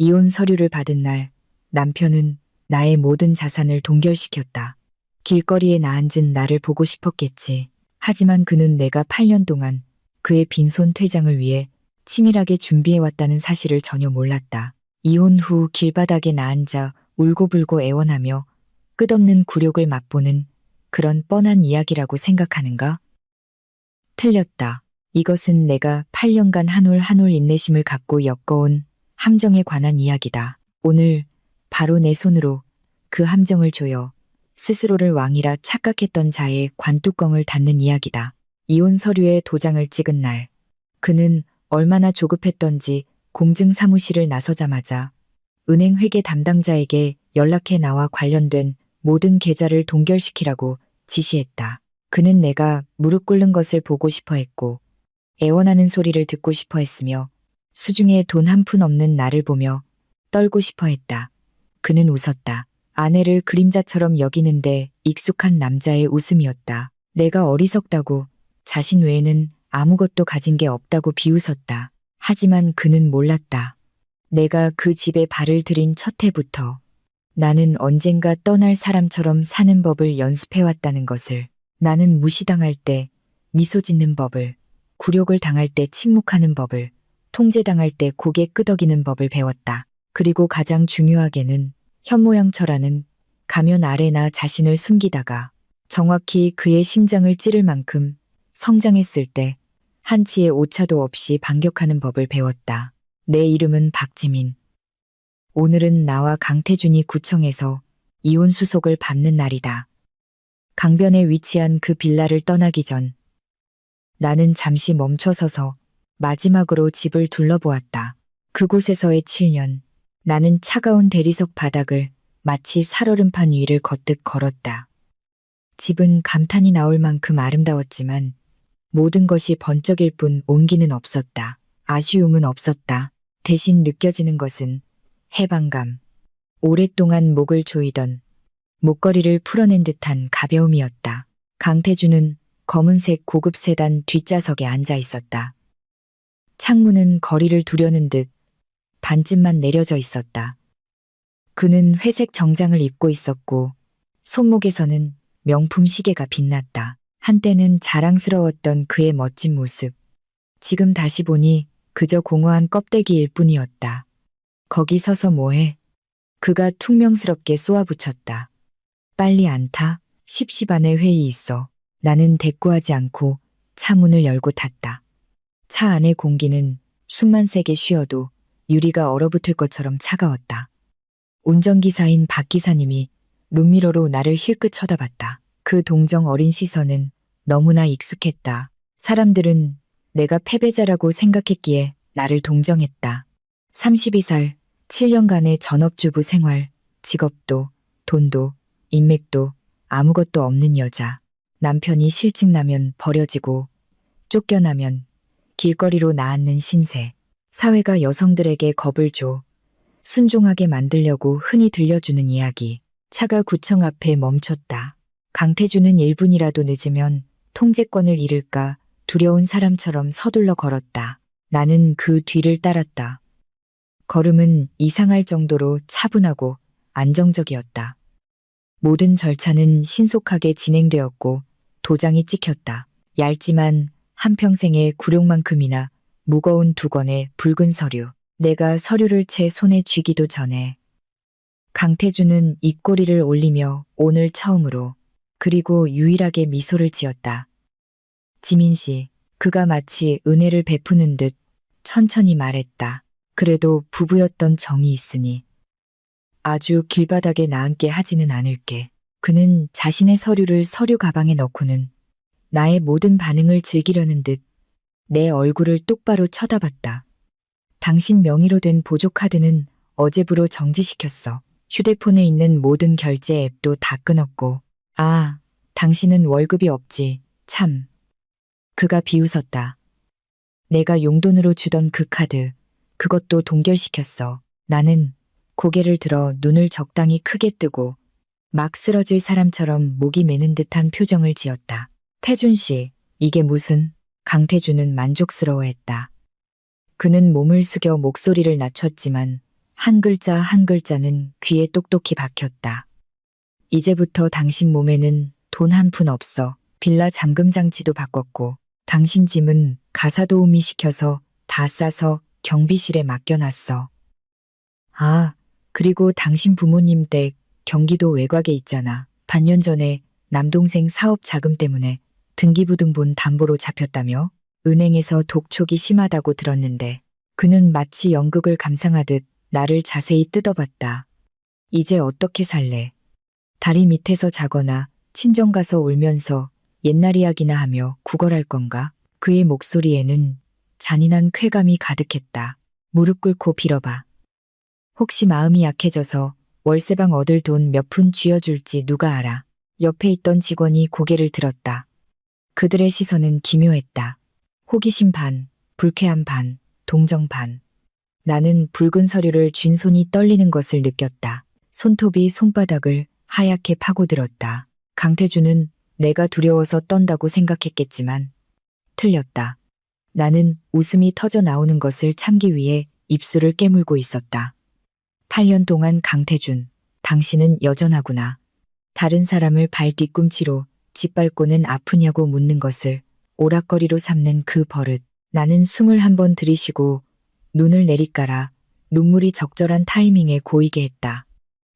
이혼 서류를 받은 날 남편은 나의 모든 자산을 동결시켰다. 길거리에 나앉은 나를 보고 싶었겠지. 하지만 그는 내가 8년 동안 그의 빈손 퇴장을 위해 치밀하게 준비해왔다는 사실을 전혀 몰랐다. 이혼 후 길바닥에 나앉아 울고불고 애원하며 끝없는 굴욕을 맛보는 그런 뻔한 이야기라고 생각하는가? 틀렸다. 이것은 내가 8년간 한 올 한 올 인내심을 갖고 엮어온 함정에 관한 이야기다. 오늘 바로 내 손으로 그 함정을 조여 스스로를 왕이라 착각했던 자의 관뚜껑을 닫는 이야기다. 이혼 서류에 도장을 찍은 날, 그는 얼마나 조급했던지 공증 사무실을 나서자마자 은행 회계 담당자에게 연락해 나와 관련된 모든 계좌를 동결시키라고 지시했다. 그는 내가 무릎 꿇는 것을 보고 싶어 했고 애원하는 소리를 듣고 싶어 했으며 수중에 돈 한 푼 없는 나를 보며 떨고 싶어 했다. 그는 웃었다. 아내를 그림자처럼 여기는데 익숙한 남자의 웃음이었다. 내가 어리석다고 자신 외에는 아무것도 가진 게 없다고 비웃었다. 하지만 그는 몰랐다. 내가 그 집에 발을 들인 첫 해부터 나는 언젠가 떠날 사람처럼 사는 법을 연습해왔다는 것을. 나는 무시당할 때 미소 짓는 법을, 굴욕을 당할 때 침묵하는 법을, 통제당할 때 고개 끄덕이는 법을 배웠다. 그리고 가장 중요하게는 현모양처라는 가면 아래 나 자신을 숨기다가 정확히 그의 심장을 찌를 만큼 성장했을 때 한치의 오차도 없이 반격하는 법을 배웠다. 내 이름은 박지민. 오늘은 나와 강태준이 구청에서 이혼 수속을 받는 날이다. 강변에 위치한 그 빌라를 떠나기 전 나는 잠시 멈춰서서 마지막으로 집을 둘러보았다. 그곳에서의 7년, 나는 차가운 대리석 바닥을 마치 살얼음판 위를 거뜩 걸었다. 집은 감탄이 나올 만큼 아름다웠지만 모든 것이 번쩍일 뿐 온기는 없었다. 아쉬움은 없었다. 대신 느껴지는 것은 해방감, 오랫동안 목을 조이던 목걸이를 풀어낸 듯한 가벼움이었다. 강태준은 검은색 고급 세단 뒷좌석에 앉아 있었다. 창문은 거리를 두려는 듯 반쯤만 내려져 있었다. 그는 회색 정장을 입고 있었고 손목에서는 명품 시계가 빛났다. 한때는 자랑스러웠던 그의 멋진 모습. 지금 다시 보니 그저 공허한 껍데기일 뿐이었다. 거기 서서 뭐해? 그가 퉁명스럽게 쏘아붙였다. 빨리 안 타? 10시 반에 회의 있어. 나는 대꾸하지 않고 차 문을 열고 탔다. 차 안의 공기는 숨만 세게 쉬어도 유리가 얼어붙을 것처럼 차가웠다. 운전기사인 박 기사님이 룸미러로 나를 힐끗 쳐다봤다. 그 동정 어린 시선은 너무나 익숙했다. 사람들은 내가 패배자라고 생각했기에 나를 동정했다. 32살, 7년간의 전업주부 생활, 직업도, 돈도, 인맥도 아무것도 없는 여자. 남편이 실증나면 버려지고 쫓겨나면 길거리로 나앉는 신세. 사회가 여성들에게 겁을 줘 순종하게 만들려고 흔히 들려주는 이야기. 차가 구청 앞에 멈췄다. 강태준은 1분이라도 늦으면 통제권을 잃을까 두려운 사람처럼 서둘러 걸었다. 나는 그 뒤를 따랐다. 걸음은 이상할 정도로 차분하고 안정적이었다. 모든 절차는 신속하게 진행되었고 도장이 찍혔다. 얇지만 한평생의 굴욕만큼이나 무거운 2권의 붉은 서류. 내가 서류를 채 손에 쥐기도 전에 강태준은 입꼬리를 올리며 오늘 처음으로 그리고 유일하게 미소를 지었다. 지민 씨, 그가 마치 은혜를 베푸는 듯 천천히 말했다. 그래도 부부였던 정이 있으니 아주 길바닥에 나앉게 하지는 않을게. 그는 자신의 서류를 서류 가방에 넣고는 나의 모든 반응을 즐기려는 듯 내 얼굴을 똑바로 쳐다봤다. 당신 명의로 된 보조카드는 어제부로 정지시켰어. 휴대폰에 있는 모든 결제 앱도 다 끊었고. 아, 당신은 월급이 없지. 참. 그가 비웃었다. 내가 용돈으로 주던 그 카드, 그것도 동결시켰어. 나는 고개를 들어 눈을 적당히 크게 뜨고 막 쓰러질 사람처럼 목이 메는 듯한 표정을 지었다. 태준 씨, 이게 무슨? 강태준은 만족스러워했다. 그는 몸을 숙여 목소리를 낮췄지만 한 글자 한 글자는 귀에 똑똑히 박혔다. 이제부터 당신 몸에는 돈 한 푼 없어. 빌라 잠금 장치도 바꿨고 당신 짐은 가사 도우미 시켜서 다 싸서 경비실에 맡겨놨어. 아, 그리고 당신 부모님 댁 경기도 외곽에 있잖아. 반년 전에 남동생 사업 자금 때문에 등기부등본 담보로 잡혔다며? 은행에서 독촉이 심하다고 들었는데 그는 마치 연극을 감상하듯 나를 자세히 뜯어봤다. 이제 어떻게 살래? 다리 밑에서 자거나 친정 가서 울면서 옛날 이야기나 하며 구걸할 건가? 그의 목소리에는 잔인한 쾌감이 가득했다. 무릎 꿇고 빌어봐. 혹시 마음이 약해져서 월세방 얻을 돈 몇 푼 쥐어줄지 누가 알아. 옆에 있던 직원이 고개를 들었다. 그들의 시선은 기묘했다. 호기심 반, 불쾌함 반, 동정 반. 나는 붉은 서류를 쥔 손이 떨리는 것을 느꼈다. 손톱이 손바닥을 하얗게 파고들었다. 강태준은 내가 두려워서 떤다고 생각했겠지만 틀렸다. 나는 웃음이 터져 나오는 것을 참기 위해 입술을 깨물고 있었다. 8년 동안 강태준, 당신은 여전하구나. 다른 사람을 발 뒤꿈치로 짓밟고는 아프냐고 묻는 것을 오락거리로 삼는 그 버릇. 나는 숨을 한번 들이쉬고 눈을 내리깔아 눈물이 적절한 타이밍에 고이게 했다.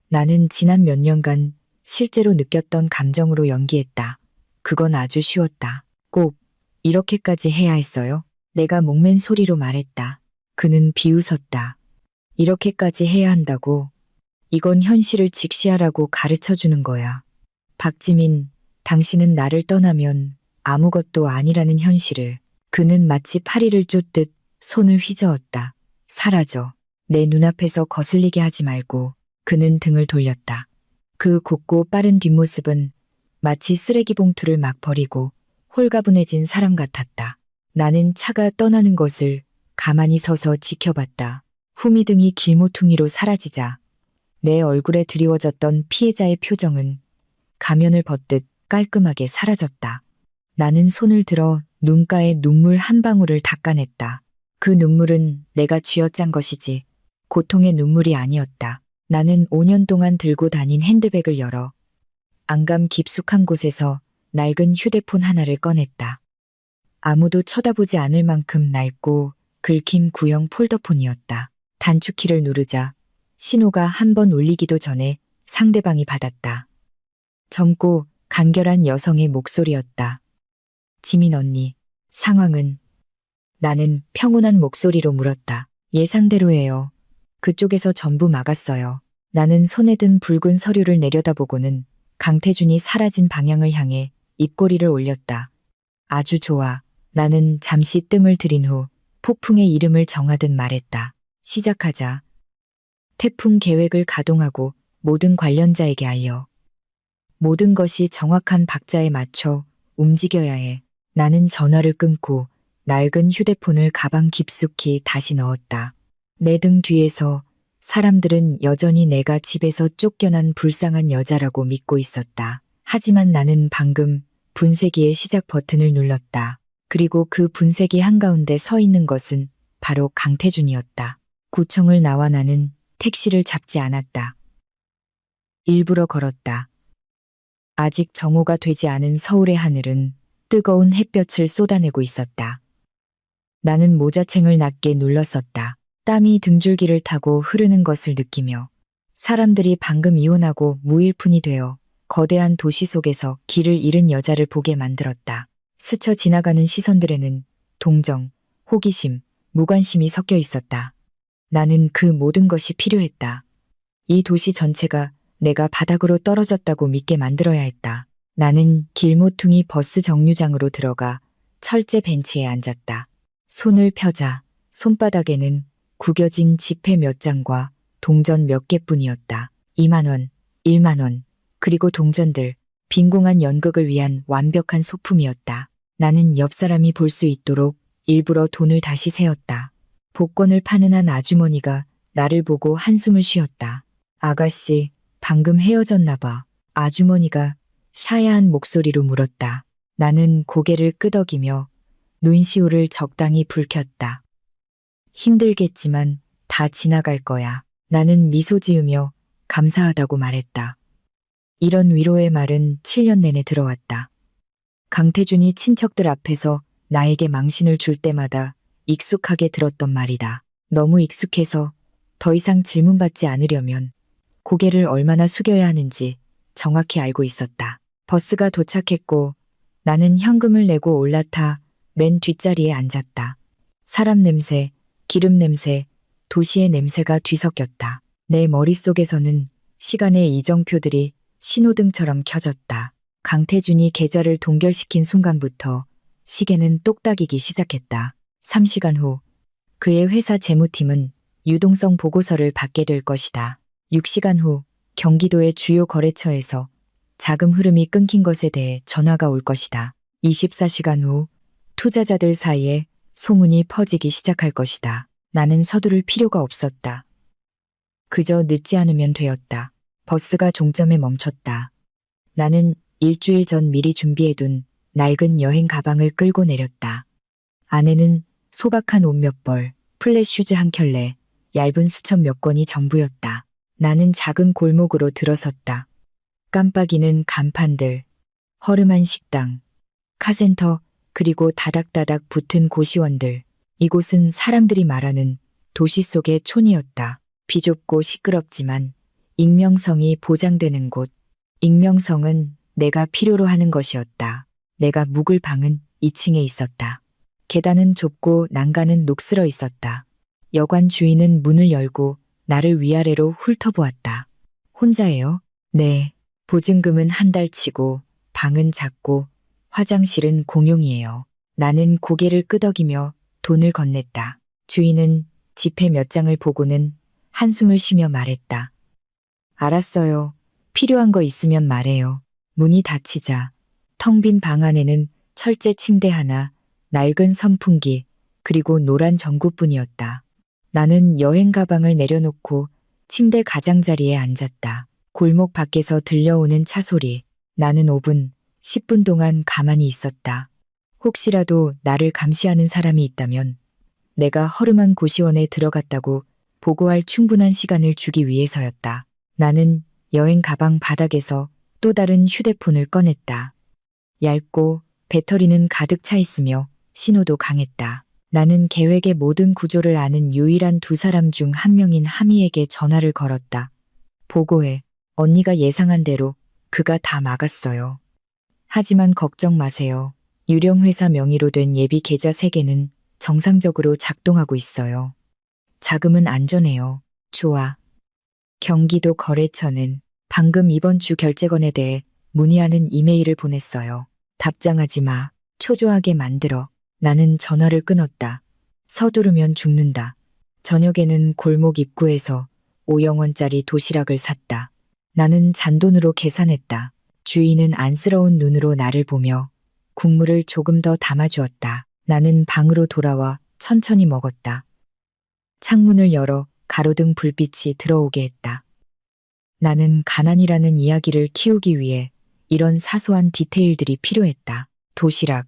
나는 지난 몇 년간 실제로 느꼈던 감정으로 연기했다. 그건 아주 쉬웠다. 꼭 이렇게까지 해야 했어요? 내가 목맨 소리로 말했다. 그는 비웃었다. 이렇게까지 해야 한다고? 이건 현실을 직시하라고 가르쳐주는 거야. 박지민, 당신은 나를 떠나면 아무것도 아니라는 현실을. 그는 마치 파리를 쫓듯 손을 휘저었다. 사라져. 내 눈앞에서 거슬리게 하지 말고. 그는 등을 돌렸다. 그 곱고 빠른 뒷모습은 마치 쓰레기 봉투를 막 버리고 홀가분해진 사람 같았다. 나는 차가 떠나는 것을 가만히 서서 지켜봤다. 후미등이 길모퉁이로 사라지자 내 얼굴에 드리워졌던 피해자의 표정은 가면을 벗듯 깔끔하게 사라졌다. 나는 손을 들어 눈가에 눈물 한 방울을 닦아냈다. 그 눈물은 내가 쥐어짠 것이지 고통의 눈물이 아니었다. 나는 5년 동안 들고 다닌 핸드백을 열어 안감 깊숙한 곳에서 낡은 휴대폰 하나를 꺼냈다. 아무도 쳐다보지 않을 만큼 낡고 긁힌 구형 폴더폰이었다. 단축키를 누르자 신호가 한 번 울리기도 전에 상대방이 받았다. 젊고 간결한 여성의 목소리였다. 지민 언니, 상황은? 나는 평온한 목소리로 물었다. 예상대로예요. 그쪽에서 전부 막았어요. 나는 손에 든 붉은 서류를 내려다보고는 강태준이 사라진 방향을 향해 입꼬리를 올렸다. 아주 좋아. 나는 잠시 뜸을 들인 후 폭풍의 이름을 정하듯 말했다. 시작하자. 태풍 계획을 가동하고 모든 관련자에게 알려. 모든 것이 정확한 박자에 맞춰 움직여야 해. 나는 전화를 끊고 낡은 휴대폰을 가방 깊숙이 다시 넣었다. 내 등 뒤에서 사람들은 여전히 내가 집에서 쫓겨난 불쌍한 여자라고 믿고 있었다. 하지만 나는 방금 분쇄기의 시작 버튼을 눌렀다. 그리고 그 분쇄기 한가운데 서 있는 것은 바로 강태준이었다. 구청을 나와 나는 택시를 잡지 않았다. 일부러 걸었다. 아직 정오가 되지 않은 서울의 하늘은 뜨거운 햇볕을 쏟아내고 있었다. 나는 모자챙을 낮게 눌렀었다. 땀이 등줄기를 타고 흐르는 것을 느끼며 사람들이 방금 이혼하고 무일푼이 되어 거대한 도시 속에서 길을 잃은 여자를 보게 만들었다. 스쳐 지나가는 시선들에는 동정, 호기심, 무관심이 섞여 있었다. 나는 그 모든 것이 필요했다. 이 도시 전체가 내가 바닥으로 떨어졌다고 믿게 만들어야 했다. 나는 길모퉁이 버스 정류장으로 들어가 철제 벤치에 앉았다. 손을 펴자 손바닥에는 구겨진 지폐 몇 장과 동전 몇 개뿐이었다. 2만 원, 1만 원, 그리고 동전들, 빈공한 연극을 위한 완벽한 소품이었다. 나는 옆 사람이 볼 수 있도록 일부러 돈을 다시 세었다. 복권을 파는 한 아주머니가 나를 보고 한숨을 쉬었다. 아가씨, 방금 헤어졌나 봐. 아주머니가 샤야한 목소리로 물었다. 나는 고개를 끄덕이며 눈시울을 적당히 붉혔다. 힘들겠지만 다 지나갈 거야. 나는 미소 지으며 감사하다고 말했다. 이런 위로의 말은 7년 내내 들어왔다. 강태준이 친척들 앞에서 나에게 망신을 줄 때마다 익숙하게 들었던 말이다. 너무 익숙해서 더 이상 질문받지 않으려면 고개를 얼마나 숙여야 하는지 정확히 알고 있었다. 버스가 도착했고 나는 현금을 내고 올라타 맨 뒷자리에 앉았다. 사람 냄새, 기름 냄새, 도시의 냄새가 뒤섞였다. 내 머릿속에서는 시간의 이정표들이 신호등처럼 켜졌다. 강태준이 계좌를 동결시킨 순간부터 시계는 똑딱이기 시작했다. 3시간 후 그의 회사 재무팀은 유동성 보고서를 받게 될 것이다. 6시간 후 경기도의 주요 거래처에서 자금 흐름이 끊긴 것에 대해 전화가 올 것이다. 24시간 후 투자자들 사이에 소문이 퍼지기 시작할 것이다. 나는 서두를 필요가 없었다. 그저 늦지 않으면 되었다. 버스가 종점에 멈췄다. 나는 일주일 전 미리 준비해둔 낡은 여행 가방을 끌고 내렸다. 안에는 소박한 옷 몇 벌, 플랫 슈즈 한 켤레, 얇은 수첩 몇 권이 전부였다. 나는 작은 골목으로 들어섰다. 깜빡이는 간판들, 허름한 식당, 카센터, 그리고 다닥다닥 붙은 고시원들. 이곳은 사람들이 말하는 도시 속의 촌이었다. 비좁고 시끄럽지만 익명성이 보장되는 곳. 익명성은 내가 필요로 하는 것이었다. 내가 묵을 방은 2층에 있었다. 계단은 좁고 난간은 녹슬어 있었다. 여관 주인은 문을 열고 나를 위아래로 훑어보았다. 혼자예요? 네. 보증금은 한 달치고 방은 작고 화장실은 공용이에요. 나는 고개를 끄덕이며 돈을 건넸다. 주인은 지폐 몇 장을 보고는 한숨을 쉬며 말했다. 알았어요. 필요한 거 있으면 말해요. 문이 닫히자 텅 빈 방 안에는 철제 침대 하나, 낡은 선풍기, 그리고 노란 전구뿐이었다. 나는 여행 가방을 내려놓고 침대 가장자리에 앉았다. 골목 밖에서 들려오는 차 소리. 나는 5분, 10분 동안 가만히 있었다. 혹시라도 나를 감시하는 사람이 있다면 내가 허름한 고시원에 들어갔다고 보고할 충분한 시간을 주기 위해서였다. 나는 여행 가방 바닥에서 또 다른 휴대폰을 꺼냈다. 얇고 배터리는 가득 차 있으며 신호도 강했다. 나는 계획의 모든 구조를 아는 유일한 두 사람 중 한 명인 하미에게 전화를 걸었다. 보고해. 언니가 예상한 대로 그가 다 막았어요. 하지만 걱정 마세요. 유령회사 명의로 된 예비 계좌 3개는 정상적으로 작동하고 있어요. 자금은 안전해요. 좋아. 경기도 거래처는 방금 이번 주 결제건에 대해 문의하는 이메일을 보냈어요. 답장하지 마. 초조하게 만들어. 나는 전화를 끊었다. 서두르면 죽는다. 저녁에는 골목 입구에서 5영원짜리 도시락을 샀다. 나는 잔돈으로 계산했다. 주인은 안쓰러운 눈으로 나를 보며 국물을 조금 더 담아주었다. 나는 방으로 돌아와 천천히 먹었다. 창문을 열어 가로등 불빛이 들어오게 했다. 나는 가난이라는 이야기를 키우기 위해 이런 사소한 디테일들이 필요했다. 도시락,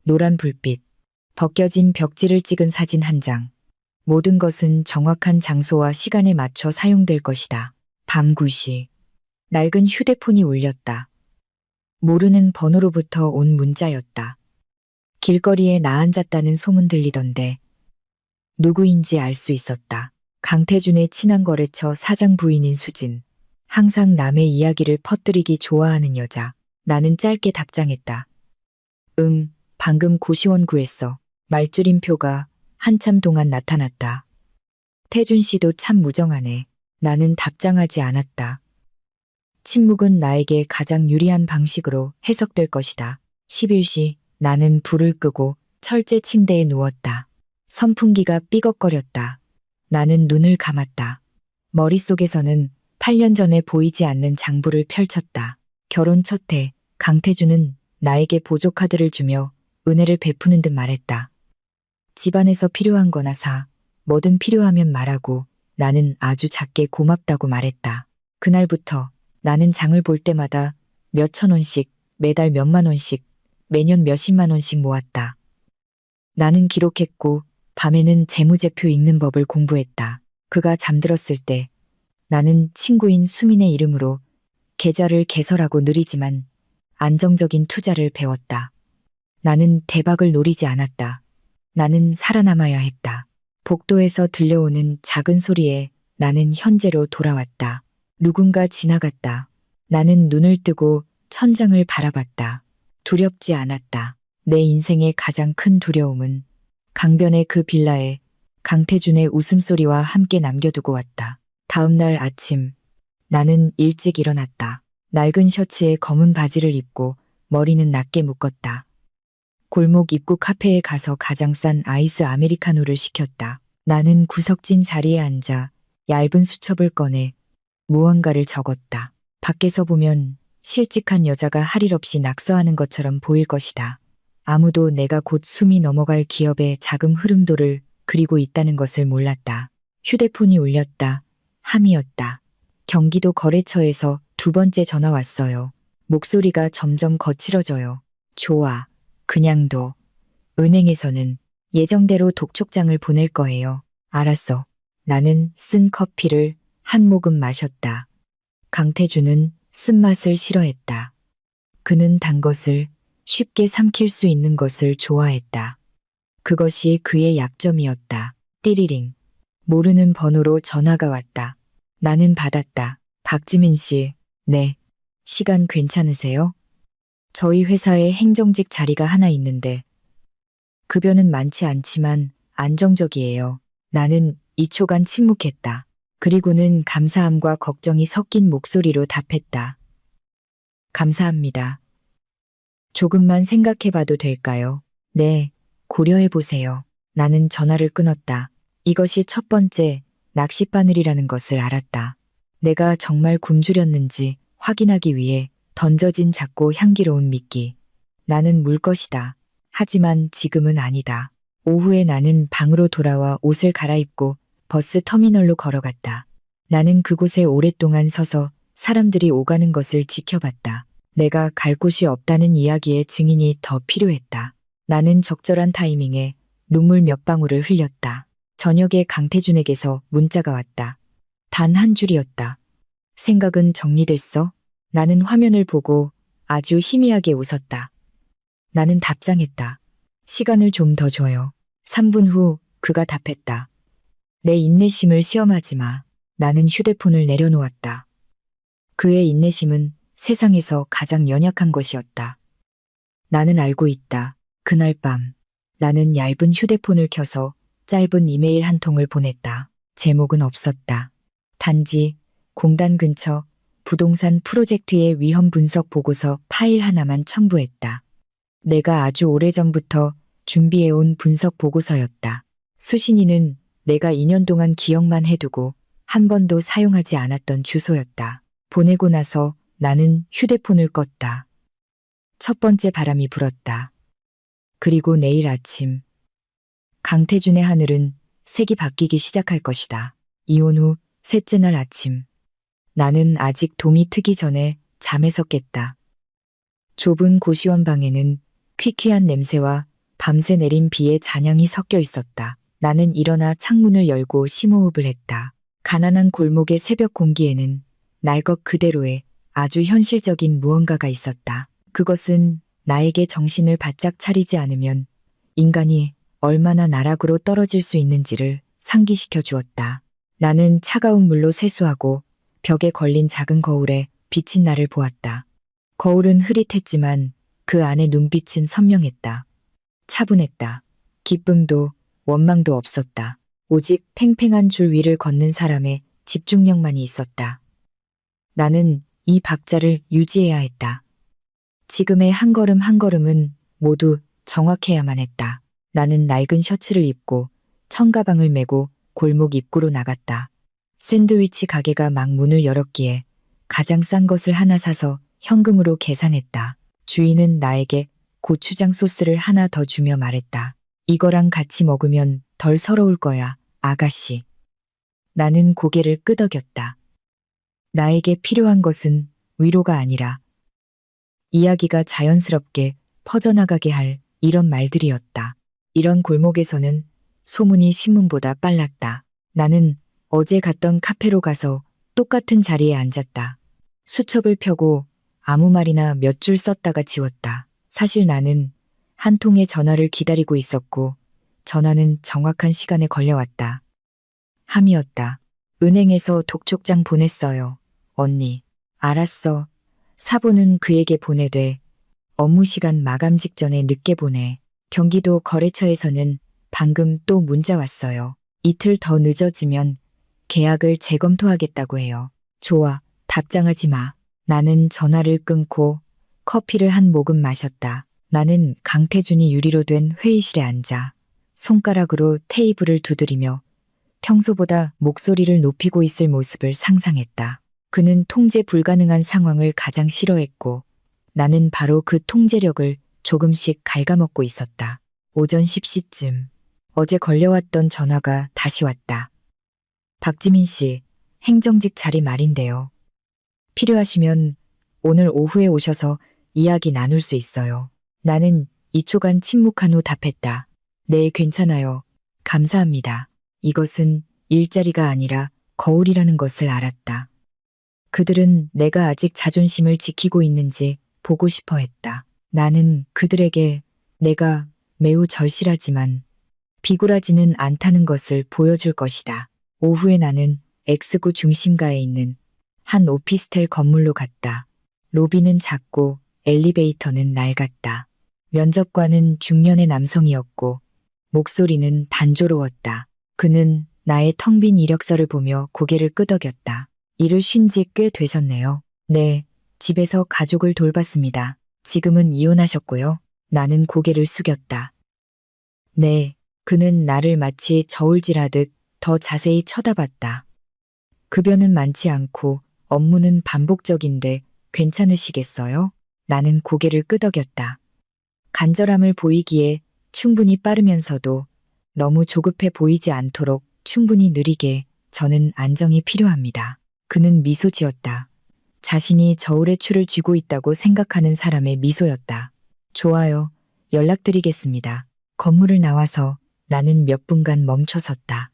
노란 불빛, 벗겨진 벽지를 찍은 사진 한 장. 모든 것은 정확한 장소와 시간에 맞춰 사용될 것이다. 밤 9시. 낡은 휴대폰이 울렸다. 모르는 번호로부터 온 문자였다. 길거리에 나 앉았다는 소문 들리던데 누구인지 알 수 있었다. 강태준의 친한 거래처 사장 부인인 수진. 항상 남의 이야기를 퍼뜨리기 좋아하는 여자. 나는 짧게 답장했다. 응, 방금 고시원 구했어. 말줄임표가 한참 동안 나타났다. 태준 씨도 참 무정하네. 나는 답장하지 않았다. 침묵은 나에게 가장 유리한 방식으로 해석될 것이다. 11시 나는 불을 끄고 철제 침대에 누웠다. 선풍기가 삐걱거렸다. 나는 눈을 감았다. 머릿속에서는 8년 전에 보이지 않는 장부를 펼쳤다. 결혼 첫 해 강태준은 나에게 보조카드를 주며 은혜를 베푸는 듯 말했다. 집안에서 필요한 거나 사. 뭐든 필요하면 말하고. 나는 아주 작게 고맙다고 말했다. 그날부터 나는 장을 볼 때마다 몇천 원씩, 매달 몇만 원씩, 매년 몇십만 원씩 모았다. 나는 기록했고 밤에는 재무제표 읽는 법을 공부했다. 그가 잠들었을 때 나는 친구인 수민의 이름으로 계좌를 개설하고 느리지만 안정적인 투자를 배웠다. 나는 대박을 노리지 않았다. 나는 살아남아야 했다. 복도에서 들려오는 작은 소리에 나는 현재로 돌아왔다. 누군가 지나갔다. 나는 눈을 뜨고 천장을 바라봤다. 두렵지 않았다. 내 인생의 가장 큰 두려움은 강변의 그 빌라에 강태준의 웃음소리와 함께 남겨두고 왔다. 다음 날 아침, 나는 일찍 일어났다. 낡은 셔츠에 검은 바지를 입고 머리는 낮게 묶었다. 골목 입구 카페에 가서 가장 싼 아이스 아메리카노를 시켰다. 나는 구석진 자리에 앉아 얇은 수첩을 꺼내 무언가를 적었다. 밖에서 보면 실직한 여자가 할 일 없이 낙서하는 것처럼 보일 것이다. 아무도 내가 곧 숨이 넘어갈 기업의 자금 흐름도를 그리고 있다는 것을 몰랐다. 휴대폰이 울렸다. 함이었다. 경기도 거래처에서 두 번째 전화 왔어요. 목소리가 점점 거칠어져요. 좋아. 그냥 둬. 은행에서는 예정대로 독촉장을 보낼 거예요. 알았어. 나는 쓴 커피를 한 모금 마셨다. 강태준은 쓴맛을 싫어했다. 그는 단 것을 쉽게 삼킬 수 있는 것을 좋아했다. 그것이 그의 약점이었다. 띠리링. 모르는 번호로 전화가 왔다. 나는 받았다. 박지민 씨, 네. 시간 괜찮으세요? 저희 회사에 행정직 자리가 하나 있는데 급여는 많지 않지만 안정적이에요. 나는 2초간 침묵했다. 그리고는 감사함과 걱정이 섞인 목소리로 답했다. 감사합니다. 조금만 생각해봐도 될까요? 네, 고려해보세요. 나는 전화를 끊었다. 이것이 첫 번째 낚싯바늘이라는 것을 알았다. 내가 정말 굶주렸는지 확인하기 위해 던져진 작고 향기로운 미끼. 나는 물 것이다. 하지만 지금은 아니다. 오후에 나는 방으로 돌아와 옷을 갈아입고 버스 터미널로 걸어갔다. 나는 그곳에 오랫동안 서서 사람들이 오가는 것을 지켜봤다. 내가 갈 곳이 없다는 이야기의 증인이 더 필요했다. 나는 적절한 타이밍에 눈물 몇 방울을 흘렸다. 저녁에 강태준에게서 문자가 왔다. 단 한 줄이었다. 생각은 정리됐어? 나는 화면을 보고 아주 희미하게 웃었다. 나는 답장했다. 시간을 좀 더 줘요. 3분 후 그가 답했다. 내 인내심을 시험하지 마. 나는 휴대폰을 내려놓았다. 그의 인내심은 세상에서 가장 연약한 것이었다. 나는 알고 있다. 그날 밤 나는 얇은 휴대폰을 켜서 짧은 이메일 한 통을 보냈다. 제목은 없었다. 단지 공단 근처 부동산 프로젝트의 위험 분석 보고서 파일 하나만 첨부했다. 내가 아주 오래전부터 준비해온 분석 보고서였다. 수신이는 내가 2년 동안 기억만 해두고 한 번도 사용하지 않았던 주소였다. 보내고 나서 나는 휴대폰을 껐다. 첫 번째 바람이 불었다. 그리고 내일 아침 강태준의 하늘은 색이 바뀌기 시작할 것이다. 이혼 후 셋째 날 아침 나는 아직 동이 트기 전에 잠에서 깼다. 좁은 고시원 방에는 퀴퀴한 냄새와 밤새 내린 비의 잔향이 섞여 있었다. 나는 일어나 창문을 열고 심호흡을 했다. 가난한 골목의 새벽 공기에는 날 것 그대로의 아주 현실적인 무언가가 있었다. 그것은 나에게 정신을 바짝 차리지 않으면 인간이 얼마나 나락으로 떨어질 수 있는지를 상기시켜 주었다. 나는 차가운 물로 세수하고 벽에 걸린 작은 거울에 비친 나를 보았다. 거울은 흐릿했지만 그 안의 눈빛은 선명했다. 차분했다. 기쁨도 원망도 없었다. 오직 팽팽한 줄 위를 걷는 사람의 집중력만이 있었다. 나는 이 박자를 유지해야 했다. 지금의 한 걸음 한 걸음은 모두 정확해야만 했다. 나는 낡은 셔츠를 입고 청가방을 메고 골목 입구로 나갔다. 샌드위치 가게가 막 문을 열었기에 가장 싼 것을 하나 사서 현금으로 계산했다. 주인은 나에게 고추장 소스를 하나 더 주며 말했다. 이거랑 같이 먹으면 덜 서러울 거야, 아가씨. 나는 고개를 끄덕였다. 나에게 필요한 것은 위로가 아니라 이야기가 자연스럽게 퍼져나가게 할 이런 말들이었다. 이런 골목에서는 소문이 신문보다 빨랐다. 나는 어제 갔던 카페로 가서 똑같은 자리에 앉았다. 수첩을 펴고 아무 말이나 몇 줄 썼다가 지웠다. 사실 나는 한 통의 전화를 기다리고 있었고 전화는 정확한 시간에 걸려왔다. 함이었다. 은행에서 독촉장 보냈어요. 언니. 알았어. 사본은 그에게 보내되 업무 시간 마감 직전에 늦게 보내. 경기도 거래처에서는 방금 또 문자 왔어요. 이틀 더 늦어지면 계약을 재검토하겠다고 해요. 좋아. 답장하지 마. 나는 전화를 끊고 커피를 한 모금 마셨다. 나는 강태준이 유리로 된 회의실에 앉아 손가락으로 테이블을 두드리며 평소보다 목소리를 높이고 있을 모습을 상상했다. 그는 통제 불가능한 상황을 가장 싫어했고 나는 바로 그 통제력을 조금씩 갉아먹고 있었다. 오전 10시쯤 어제 걸려왔던 전화가 다시 왔다. 박지민 씨, 행정직 자리 말인데요. 필요하시면 오늘 오후에 오셔서 이야기 나눌 수 있어요. 나는 2초간 침묵한 후 답했다. 네, 괜찮아요. 감사합니다. 이것은 일자리가 아니라 거울이라는 것을 알았다. 그들은 내가 아직 자존심을 지키고 있는지 보고 싶어 했다. 나는 그들에게 내가 매우 절실하지만 비굴하지는 않다는 것을 보여줄 것이다. 오후에 나는 X구 중심가에 있는 한 오피스텔 건물로 갔다. 로비는 작고 엘리베이터는 낡았다. 면접관은 중년의 남성이었고 목소리는 단조로웠다. 그는 나의 텅 빈 이력서를 보며 고개를 끄덕였다. 일을 쉰 지 꽤 되셨네요. 네, 집에서 가족을 돌봤습니다. 지금은 이혼하셨고요. 나는 고개를 숙였다. 네, 그는 나를 마치 저울질하듯 더 자세히 쳐다봤다. 급여는 많지 않고 업무는 반복적인데 괜찮으시겠어요? 나는 고개를 끄덕였다. 간절함을 보이기에 충분히 빠르면서도 너무 조급해 보이지 않도록 충분히 느리게 저는 안정이 필요합니다. 그는 미소 지었다. 자신이 저울의 추를 쥐고 있다고 생각하는 사람의 미소였다. 좋아요. 연락드리겠습니다. 건물을 나와서 나는 몇 분간 멈춰섰다.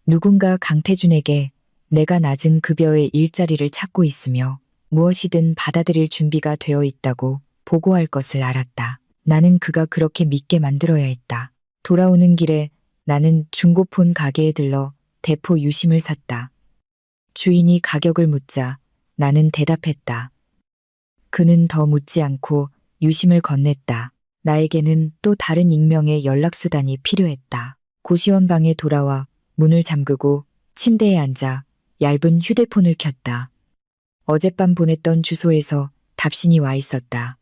누군가 강태준에게 내가 낮은 급여의 일자리를 찾고 있으며 무엇이든 받아들일 준비가 되어 있다고 보고할 것을 알았다. 나는 그가 그렇게 믿게 만들어야 했다. 돌아오는 길에 나는 중고폰 가게에 들러 대포 유심을 샀다. 주인이 가격을 묻자 나는 대답했다. 그는 더 묻지 않고 유심을 건넸다. 나에게는 또 다른 익명의 연락수단이 필요했다. 고시원 방에 돌아와 문을 잠그고 침대에 앉아 얇은 휴대폰을 켰다. 어젯밤 보냈던 주소에서 답신이 와 있었다.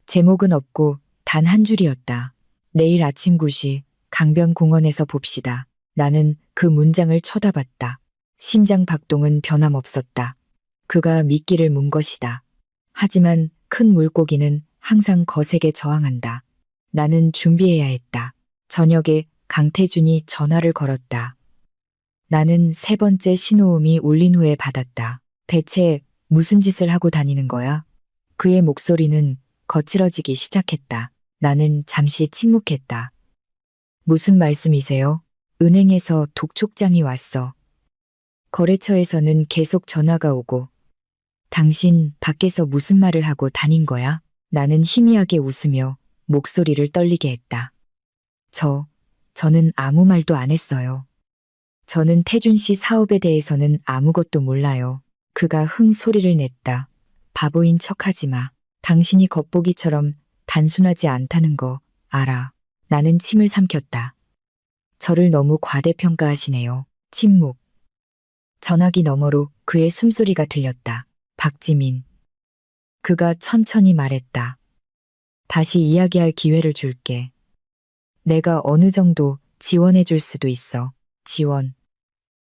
제목은 없고 단 한 줄이었다. 내일 아침 9시 강변공원에서 봅시다. 나는 그 문장을 쳐다봤다. 심장 박동은 변함없었다. 그가 미끼를 문 것이다. 하지만 큰 물고기는 항상 거세게 저항한다. 나는 준비해야 했다. 저녁에 강태준이 전화를 걸었다. 나는 세 번째 신호음이 울린 후에 받았다. 대체 무슨 짓을 하고 다니는 거야? 그의 목소리는 거칠어지기 시작했다. 나는 잠시 침묵했다. 무슨 말씀이세요? 은행에서 독촉장이 왔어. 거래처에서는 계속 전화가 오고. 당신 밖에서 무슨 말을 하고 다닌 거야? 나는 희미하게 웃으며 목소리를 떨리게 했다. 저는 아무 말도 안 했어요. 저는 태준 씨 사업에 대해서는 아무것도 몰라요. 그가 흥 소리를 냈다. 바보인 척하지 마. 당신이 겉보기처럼 단순하지 않다는 거 알아. 나는 침을 삼켰다. 저를 너무 과대평가하시네요. 침묵. 전화기 너머로 그의 숨소리가 들렸다. 박지민. 그가 천천히 말했다. 다시 이야기할 기회를 줄게. 내가 어느 정도 지원해 줄 수도 있어. 지원.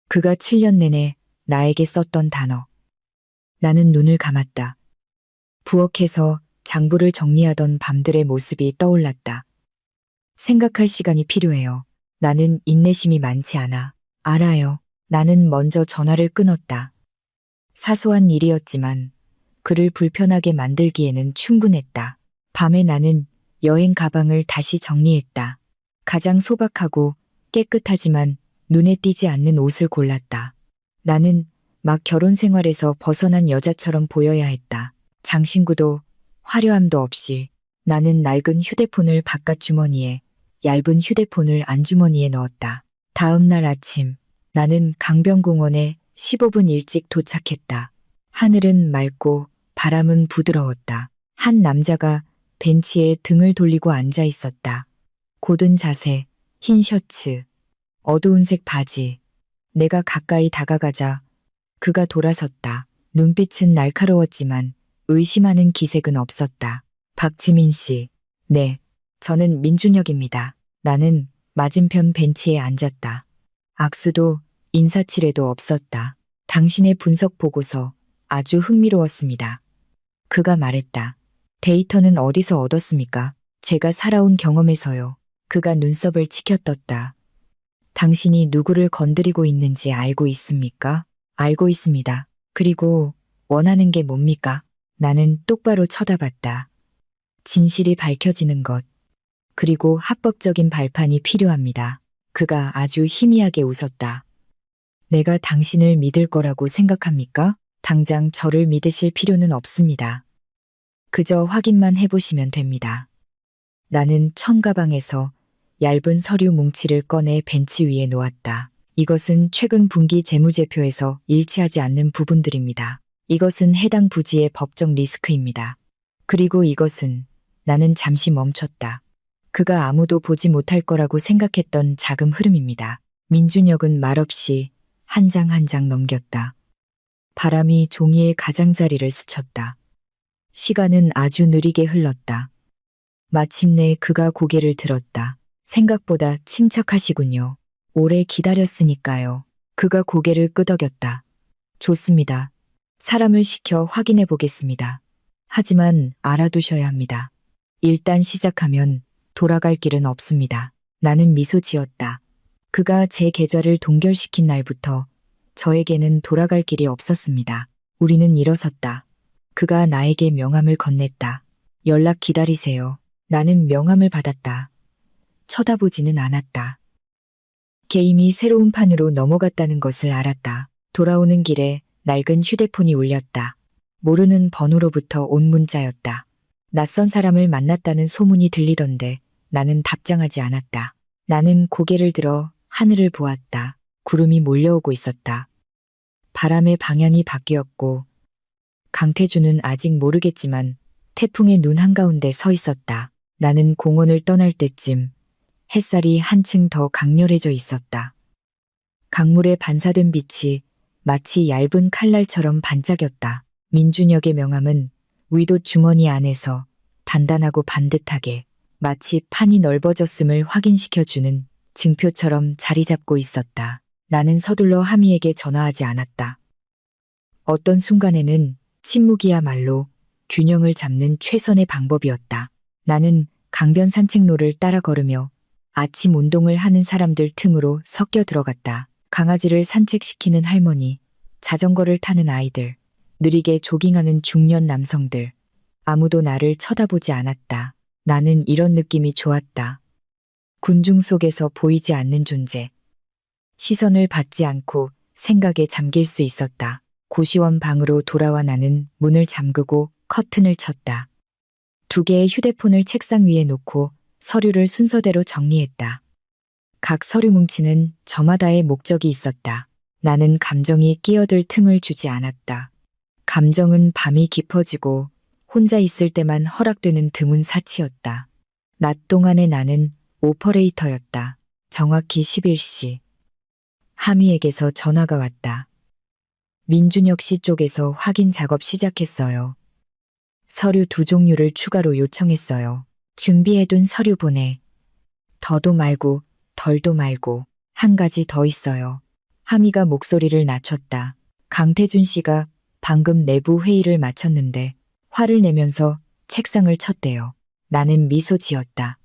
그가 7년 내내 나에게 썼던 단어. 나는 눈을 감았다. 부엌에서 장부를 정리하던 밤들의 모습이 떠올랐다. 생각할 시간이 필요해요. 나는 인내심이 많지 않아. 알아요. 나는 먼저 전화를 끊었다. 사소한 일이었지만 그를 불편하게 만들기에는 충분했다. 밤에 나는 여행 가방을 다시 정리했다. 가장 소박하고 깨끗하지만 눈에 띄지 않는 옷을 골랐다. 나는 막 결혼 생활에서 벗어난 여자처럼 보여야 했다. 장신구도 화려함도 없이 나는 낡은 휴대폰을 바깥 주머니에, 얇은 휴대폰을 안주머니에 넣었다. 다음 날 아침 나는 강변공원에 15분 일찍 도착했다. 하늘은 맑고 바람은 부드러웠다. 한 남자가 벤치에 등을 돌리고 앉아 있었다. 고든 자세, 흰 셔츠, 어두운 색 바지. 내가 가까이 다가가자 그가 돌아섰다. 눈빛은 날카로웠지만 의심하는 기색은 없었다. 박지민 씨. 네, 저는 민준혁입니다. 나는 맞은편 벤치에 앉았다. 악수도 인사치레도 없었다. 당신의 분석 보고서 아주 흥미로웠습니다. 그가 말했다. 데이터는 어디서 얻었습니까? 제가 살아온 경험에서요. 그가 눈썹을 치켜떴다. 당신이 누구를 건드리고 있는지 알고 있습니까? 알고 있습니다. 그리고 원하는 게 뭡니까? 나는 똑바로 쳐다봤다. 진실이 밝혀지는 것, 그리고 합법적인 발판이 필요합니다. 그가 아주 희미하게 웃었다. 내가 당신을 믿을 거라고 생각합니까? 당장 저를 믿으실 필요는 없습니다. 그저 확인만 해보시면 됩니다. 나는 천가방에서 얇은 서류 뭉치를 꺼내 벤치 위에 놓았다. 이것은 최근 분기 재무제표에서 일치하지 않는 부분들입니다. 이것은 해당 부지의 법적 리스크입니다. 그리고 이것은 나는 잠시 멈췄다. 그가 아무도 보지 못할 거라고 생각했던 자금 흐름입니다. 민준혁은 말없이 한 장 한 장 넘겼다. 바람이 종이의 가장자리를 스쳤다. 시간은 아주 느리게 흘렀다. 마침내 그가 고개를 들었다. 생각보다 침착하시군요. 오래 기다렸으니까요. 그가 고개를 끄덕였다. 좋습니다. 사람을 시켜 확인해 보겠습니다. 하지만 알아두셔야 합니다. 일단 시작하면 돌아갈 길은 없습니다. 나는 미소 지었다. 그가 제 계좌를 동결시킨 날부터 저에게는 돌아갈 길이 없었습니다. 우리는 일어섰다. 그가 나에게 명함을 건넸다. 연락 기다리세요. 나는 명함을 받았다. 쳐다보지는 않았다. 게임이 새로운 판으로 넘어갔다는 것을 알았다. 돌아오는 길에 낡은 휴대폰이 울렸다. 모르는 번호로부터 온 문자였다. 낯선 사람을 만났다는 소문이 들리던데 나는 답장하지 않았다. 나는 고개를 들어 하늘을 보았다. 구름이 몰려오고 있었다. 바람의 방향이 바뀌었고 강태준은 아직 모르겠지만 태풍의 눈 한가운데 서 있었다. 나는 공원을 떠날 때쯤 햇살이 한층 더 강렬해져 있었다. 강물에 반사된 빛이 마치 얇은 칼날처럼 반짝였다. 민준혁의 명함은 위도 주머니 안에서 단단하고 반듯하게 마치 판이 넓어졌음을 확인시켜주는 증표처럼 자리 잡고 있었다. 나는 서둘러 하미에게 전화하지 않았다. 어떤 순간에는 침묵이야말로 균형을 잡는 최선의 방법이었다. 나는 강변 산책로를 따라 걸으며 아침 운동을 하는 사람들 틈으로 섞여 들어갔다. 강아지를 산책시키는 할머니, 자전거를 타는 아이들, 느리게 조깅하는 중년 남성들. 아무도 나를 쳐다보지 않았다. 나는 이런 느낌이 좋았다. 군중 속에서 보이지 않는 존재. 시선을 받지 않고 생각에 잠길 수 있었다. 고시원 방으로 돌아와 나는 문을 잠그고 커튼을 쳤다. 2개의 휴대폰을 책상 위에 놓고 서류를 순서대로 정리했다. 각 서류 뭉치는 저마다의 목적이 있었다. 나는 감정이 끼어들 틈을 주지 않았다. 감정은 밤이 깊어지고 혼자 있을 때만 허락되는 드문 사치였다. 낮 동안의 나는 오퍼레이터였다. 정확히 11시. 하미에게서 전화가 왔다. 민준혁 씨 쪽에서 확인 작업 시작했어요. 서류 2종류를 추가로 요청했어요. 준비해둔 서류 보내. 더도 말고 덜도 말고 한 가지 더 있어요. 하미가 목소리를 낮췄다. 강태준 씨가 방금 내부 회의를 마쳤는데 화를 내면서 책상을 쳤대요. 나는 미소 지었다.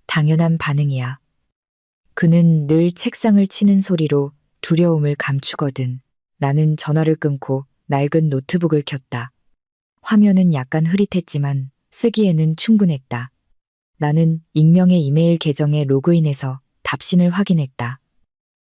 당연한 반응이야. 그는 늘 책상을 치는 소리로 두려움을 감추거든. 나는 전화를 끊고 낡은 노트북을 켰다. 화면은 약간 흐릿했지만 쓰기에는 충분했다. 나는 익명의 이메일 계정에 로그인해서 답신을 확인했다.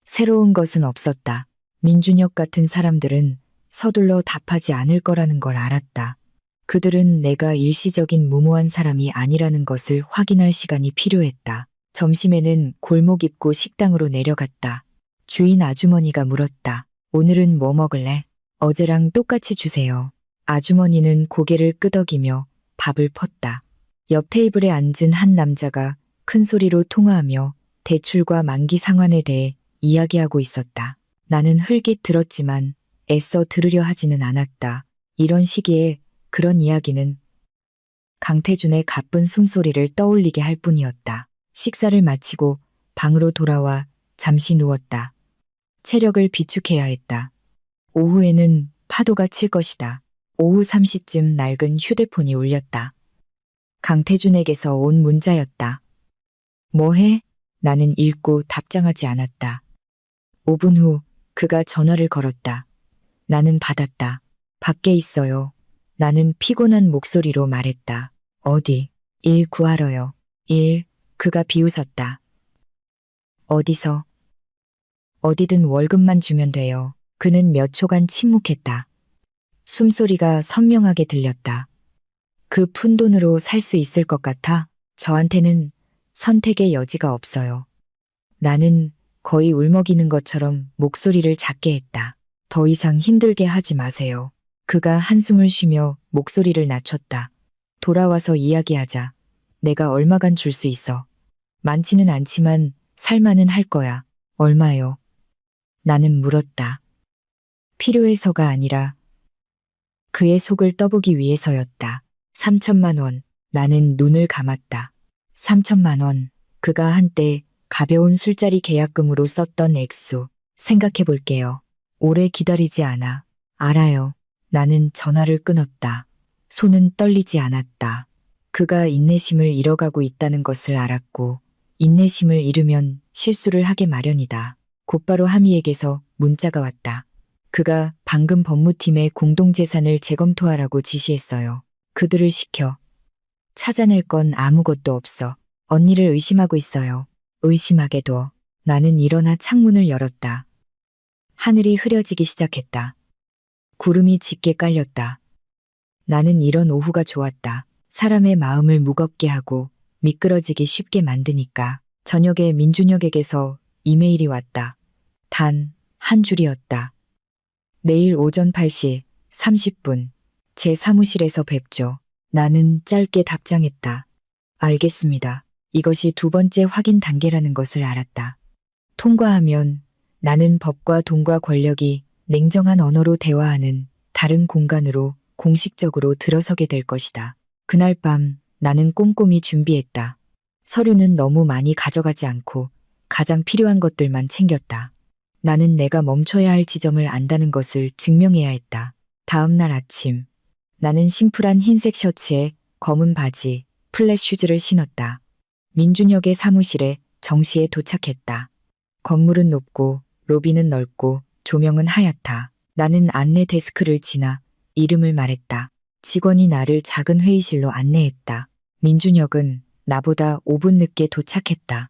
새로운 것은 없었다. 민준혁 같은 사람들은 서둘러 답하지 않을 거라는 걸 알았다. 그들은 내가 일시적인 무모한 사람이 아니라는 것을 확인할 시간이 필요했다. 점심에는 골목 입구 식당으로 내려갔다. 주인 아주머니가 물었다. 오늘은 뭐 먹을래? 어제랑 똑같이 주세요. 아주머니는 고개를 끄덕이며 밥을 펐다. 옆 테이블에 앉은 한 남자가 큰 소리로 통화하며 대출과 만기 상환에 대해 이야기하고 있었다. 나는 흘깃 들었지만 애써 들으려 하지는 않았다. 이런 시기에 그런 이야기는 강태준의 가쁜 숨소리를 떠올리게 할 뿐이었다. 식사를 마치고 방으로 돌아와 잠시 누웠다. 체력을 비축해야 했다. 오후에는 파도가 칠 것이다. 오후 3시쯤 낡은 휴대폰이 울렸다. 강태준에게서 온 문자였다. 뭐해? 나는 읽고 답장하지 않았다. 5분 후 그가 전화를 걸었다. 나는 받았다. 밖에 있어요. 나는 피곤한 목소리로 말했다. 어디? 일 구하러요. 일. 그가 비웃었다. 어디서? 어디든 월급만 주면 돼요. 그는 몇 초간 침묵했다. 숨소리가 선명하게 들렸다. 그 푼돈으로 살 수 있을 것 같아? 저한테는 선택의 여지가 없어요. 나는 거의 울먹이는 것처럼 목소리를 작게 했다. 더 이상 힘들게 하지 마세요. 그가 한숨을 쉬며 목소리를 낮췄다. 돌아와서 이야기하자. 내가 얼마간 줄 수 있어. 많지는 않지만 살만은 할 거야. 얼마요? 나는 물었다. 필요해서가 아니라 그의 속을 떠보기 위해서였다. 3천만 원. 나는 눈을 감았다. 3천만 원. 그가 한때 가벼운 술자리 계약금으로 썼던 액수. 생각해 볼게요. 오래 기다리지 않아. 알아요. 나는 전화를 끊었다. 손은 떨리지 않았다. 그가 인내심을 잃어가고 있다는 것을 알았고 인내심을 잃으면 실수를 하게 마련이다. 곧바로 하미에게서 문자가 왔다. 그가 방금 법무팀에 공동재산을 재검토하라고 지시했어요. 그들을 시켜. 찾아낼 건 아무것도 없어. 언니를 의심하고 있어요. 의심하게도. 나는 일어나 창문을 열었다. 하늘이 흐려지기 시작했다. 구름이 짙게 깔렸다. 나는 이런 오후가 좋았다. 사람의 마음을 무겁게 하고 미끄러지기 쉽게 만드니까. 저녁에 민준혁에게서 이메일이 왔다. 단 한 줄이었다. 내일 오전 8시 30분 제 사무실에서 뵙죠. 나는 짧게 답장했다. 알겠습니다. 이것이 두 번째 확인 단계라는 것을 알았다. 통과하면 나는 법과 돈과 권력이 냉정한 언어로 대화하는 다른 공간으로 공식적으로 들어서게 될 것이다. 그날 밤 나는 꼼꼼히 준비했다. 서류는 너무 많이 가져가지 않고 가장 필요한 것들만 챙겼다. 나는 내가 멈춰야 할 지점을 안다는 것을 증명해야 했다. 다음 날 아침 나는 심플한 흰색 셔츠에 검은 바지, 플랫 슈즈를 신었다. 민준혁의 사무실에 정시에 도착했다. 건물은 높고 로비는 넓고 조명은 하얗다. 나는 안내 데스크를 지나 이름을 말했다. 직원이 나를 작은 회의실로 안내했다. 민준혁은 나보다 5분 늦게 도착했다.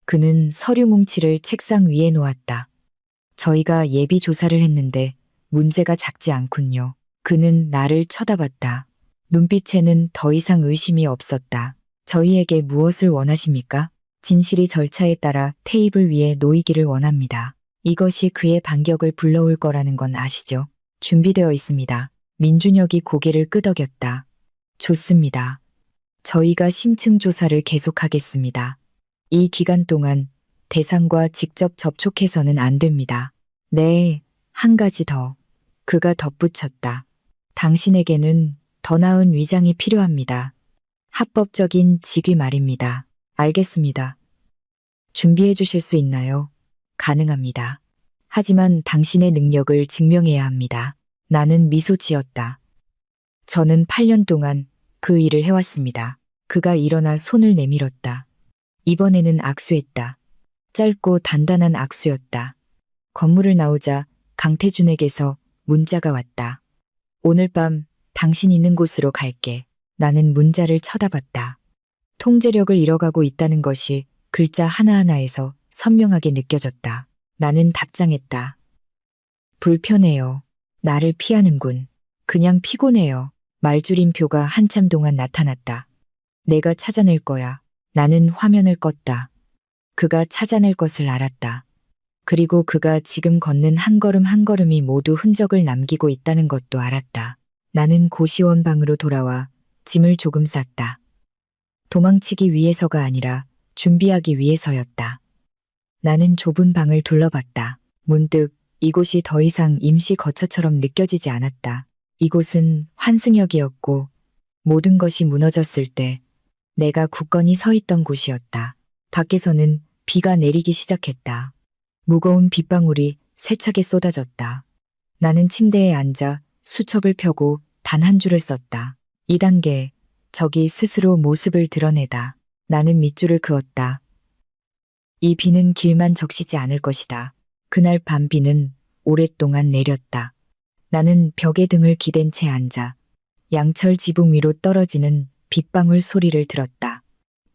그는 서류 뭉치를 책상 위에 놓았다. 저희가 예비 조사를 했는데 문제가 작지 않군요. 그는 나를 쳐다봤다. 눈빛에는 더 이상 의심이 없었다. 저희에게 무엇을 원하십니까? 진실이 절차에 따라 테이블 위에 놓이기를 원합니다. 이것이 그의 반격을 불러올 거라는 건 아시죠? 준비되어 있습니다. 민준혁이 고개를 끄덕였다. 좋습니다. 저희가 심층 조사를 계속하겠습니다. 이 기간 동안 대상과 직접 접촉해서는 안 됩니다. 네, 한 가지 더. 그가 덧붙였다. 당신에게는 더 나은 위장이 필요합니다. 합법적인 직위 말입니다. 알겠습니다. 준비해 주실 수 있나요? 가능합니다. 하지만 당신의 능력을 증명해야 합니다. 나는 미소 지었다. 저는 8년 동안 그 일을 해왔습니다. 그가 일어나 손을 내밀었다. 이번에는 악수했다. 짧고 단단한 악수였다. 건물을 나오자 강태준에게서 문자가 왔다. 오늘 밤 당신 있는 곳으로 갈게. 나는 문자를 쳐다봤다. 통제력을 잃어가고 있다는 것이 글자 하나하나에서 선명하게 느껴졌다. 나는 답장했다. 불편해요. 나를 피하는군. 그냥 피곤해요. 말줄임표가 한참 동안 나타났다. 내가 찾아낼 거야. 나는 화면을 껐다. 그가 찾아낼 것을 알았다. 그리고 그가 지금 걷는 한 걸음 한 걸음이 모두 흔적을 남기고 있다는 것도 알았다. 나는 고시원 방으로 돌아와 짐을 조금 쌌다. 도망치기 위해서가 아니라 준비하기 위해서였다. 나는 좁은 방을 둘러봤다. 문득 이곳이 더 이상 임시 거처처럼 느껴지지 않았다. 이곳은 환승역이었고 모든 것이 무너졌을 때 내가 굳건히 서 있던 곳이었다. 밖에서는 비가 내리기 시작했다. 무거운 빗방울이 세차게 쏟아졌다. 나는 침대에 앉아 수첩을 펴고 단 한 줄을 썼다. 2단계, 저기 스스로 모습을 드러내다. 나는 밑줄을 그었다. 이 비는 길만 적시지 않을 것이다. 그날 밤 비는 오랫동안 내렸다. 나는 벽에 등을 기댄 채 앉아 양철 지붕 위로 떨어지는 빗방울 소리를 들었다.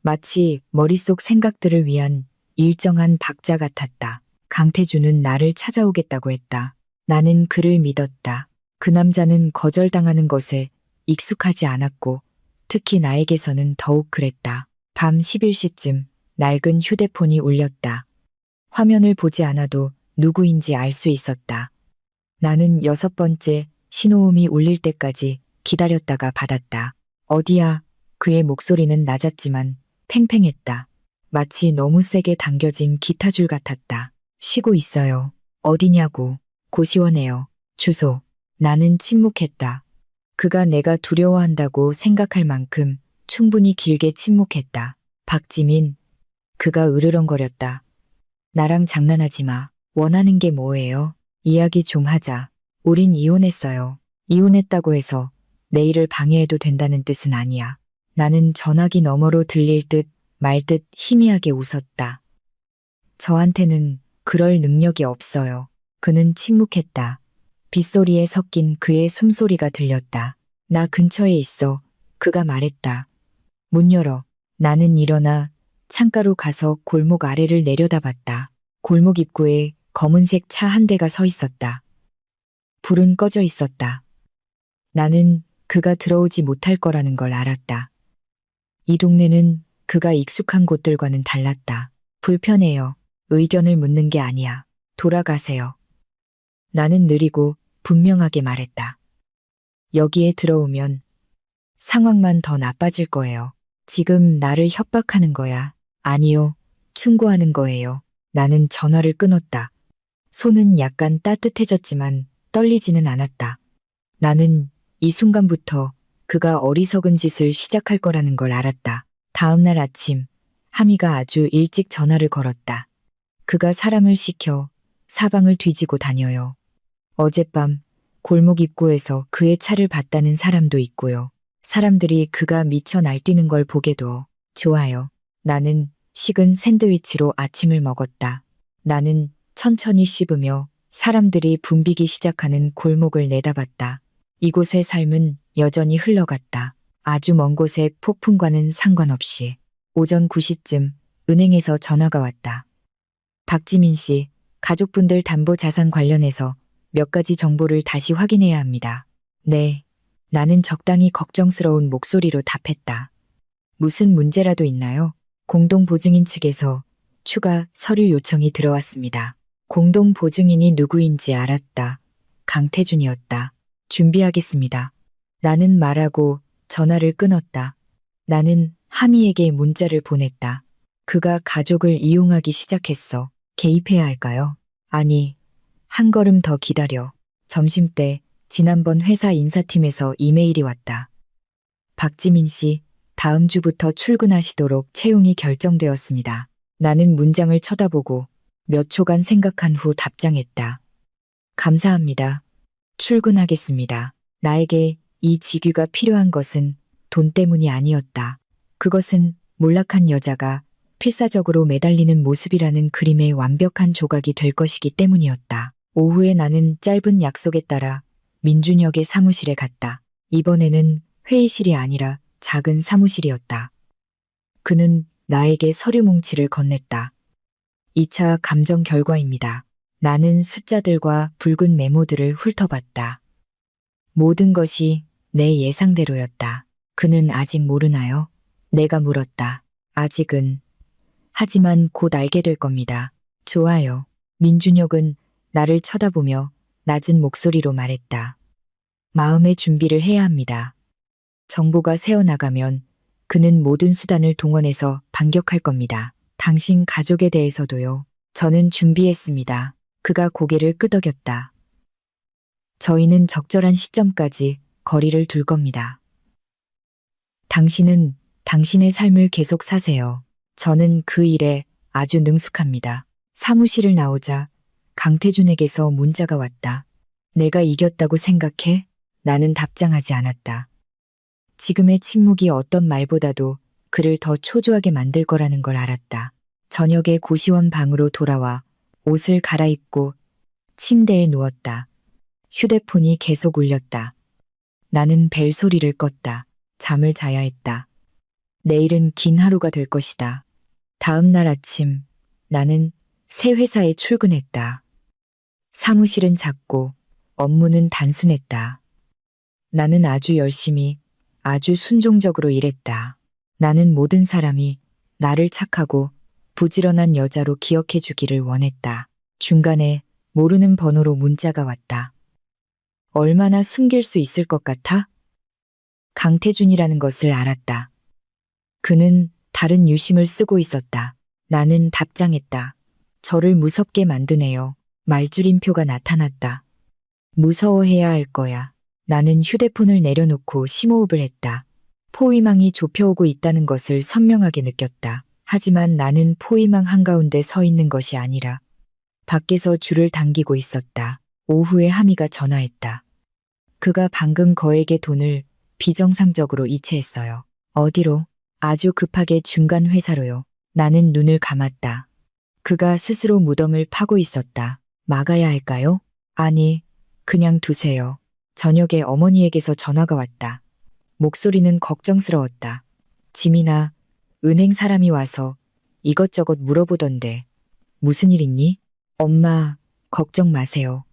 마치 머릿속 생각들을 위한 일정한 박자 같았다. 강태준은 나를 찾아오겠다고 했다. 나는 그를 믿었다. 그 남자는 거절당하는 것에 익숙하지 않았고 특히 나에게서는 더욱 그랬다. 밤 11시쯤 낡은 휴대폰이 울렸다. 화면을 보지 않아도 누구인지 알 수 있었다. 나는 6번째 신호음이 울릴 때까지 기다렸다가 받았다. 어디야? 그의 목소리는 낮았지만 팽팽했다. 마치 너무 세게 당겨진 기타줄 같았다. 쉬고 있어요. 어디냐고. 고시원에요. 주소. 나는 침묵했다. 그가 내가 두려워한다고 생각할 만큼 충분히 길게 침묵했다. 박지민. 그가 으르렁거렸다. 나랑 장난하지 마. 원하는 게 뭐예요? 이야기 좀 하자. 우린 이혼했어요. 이혼했다고 해서 내일을 방해해도 된다는 뜻은 아니야. 나는 전화기 너머로 들릴 듯 말 듯 희미하게 웃었다. 저한테는 그럴 능력이 없어요. 그는 침묵했다. 빗소리에 섞인 그의 숨소리가 들렸다. 나 근처에 있어. 그가 말했다. 문 열어. 나는 일어나 창가로 가서 골목 아래를 내려다봤다. 골목 입구에 검은색 차 한 대가 서 있었다. 불은 꺼져 있었다. 나는 그가 들어오지 못할 거라는 걸 알았다. 이 동네는 그가 익숙한 곳들과는 달랐다. 불편해요. 의견을 묻는 게 아니야. 돌아가세요. 나는 느리고 분명하게 말했다. 여기에 들어오면 상황만 더 나빠질 거예요. 지금 나를 협박하는 거야. 아니요. 충고하는 거예요. 나는 전화를 끊었다. 손은 약간 따뜻해졌지만 떨리지는 않았다. 나는 이 순간부터 그가 어리석은 짓을 시작할 거라는 걸 알았다. 다음 날 아침, 하미가 아주 일찍 전화를 걸었다. 그가 사람을 시켜 사방을 뒤지고 다녀요. 어젯밤 골목 입구에서 그의 차를 봤다는 사람도 있고요. 사람들이 그가 미쳐 날뛰는 걸 보게도 좋아요. 나는 식은 샌드위치로 아침을 먹었다. 나는 천천히 씹으며 사람들이 붐비기 시작하는 골목을 내다봤다. 이곳의 삶은 여전히 흘러갔다. 아주 먼 곳의 폭풍과는 상관없이. 오전 9시쯤 은행에서 전화가 왔다. 박지민 씨, 가족분들 담보자산 관련해서 몇 가지 정보를 다시 확인해야 합니다. 네. 나는 적당히 걱정스러운 목소리로 답했다. 무슨 문제라도 있나요? 공동보증인 측에서 추가 서류 요청이 들어왔습니다. 공동보증인이 누구인지 알았다. 강태준이었다. 준비하겠습니다. 나는 말하고 전화를 끊었다. 나는 하미에게 문자를 보냈다. 그가 가족을 이용하기 시작했어. 개입해야 할까요? 아니, 한 걸음 더 기다려. 점심때 지난번 회사 인사팀에서 이메일이 왔다. 박지민 씨, 다음 주부터 출근하시도록 채용이 결정되었습니다. 나는 문장을 쳐다보고 몇 초간 생각한 후 답장했다. 감사합니다. 출근하겠습니다. 나에게 이 직위가 필요한 것은 돈 때문이 아니었다. 그것은 몰락한 여자가 필사적으로 매달리는 모습이라는 그림의 완벽한 조각이 될 것이기 때문이었다. 오후에 나는 짧은 약속에 따라 민준혁의 사무실에 갔다. 이번에는 회의실이 아니라 작은 사무실이었다. 그는 나에게 서류 뭉치를 건넸다. 2차 감정 결과입니다. 나는 숫자들과 붉은 메모들을 훑어봤다. 모든 것이 내 예상대로였다. 그는 아직 모르나요? 내가 물었다. 아직은. 하지만 곧 알게 될 겁니다. 좋아요. 민준혁은 나를 쳐다보며 낮은 목소리로 말했다. 마음의 준비를 해야 합니다. 정보가 새어나가면 그는 모든 수단을 동원해서 반격할 겁니다. 당신 가족에 대해서도요. 저는 준비했습니다. 그가 고개를 끄덕였다. 저희는 적절한 시점까지 거리를 둘 겁니다. 당신은 당신의 삶을 계속 사세요. 저는 그 일에 아주 능숙합니다. 사무실을 나오자 강태준에게서 문자가 왔다. 내가 이겼다고 생각해? 나는 답장하지 않았다. 지금의 침묵이 어떤 말보다도 그를 더 초조하게 만들 거라는 걸 알았다. 저녁에 고시원 방으로 돌아와 옷을 갈아입고 침대에 누웠다. 휴대폰이 계속 울렸다. 나는 벨소리를 껐다. 잠을 자야 했다. 내일은 긴 하루가 될 것이다. 다음 날 아침 나는 새 회사에 출근했다. 사무실은 작고 업무는 단순했다. 나는 아주 열심히, 아주 순종적으로 일했다. 나는 모든 사람이 나를 착하고 부지런한 여자로 기억해 주기를 원했다. 중간에 모르는 번호로 문자가 왔다. 얼마나 숨길 수 있을 것 같아? 강태준이라는 것을 알았다. 그는 다른 유심을 쓰고 있었다. 나는 답장했다. 저를 무섭게 만드네요. 말줄임표가 나타났다. 무서워해야 할 거야. 나는 휴대폰을 내려놓고 심호흡을 했다. 포위망이 좁혀오고 있다는 것을 선명하게 느꼈다. 하지만 나는 포위망 한가운데 서 있는 것이 아니라 밖에서 줄을 당기고 있었다. 오후에 하미가 전화했다. 그가 방금 거액의 돈을 비정상적으로 이체했어요. 어디로? 아주 급하게 중간 회사로요. 나는 눈을 감았다. 그가 스스로 무덤을 파고 있었다. 막아야 할까요? 아니, 그냥 두세요. 저녁에 어머니에게서 전화가 왔다. 목소리는 걱정스러웠다. 지민아, 은행 사람이 와서 이것저것 물어보던데 무슨 일 있니? 엄마, 걱정 마세요.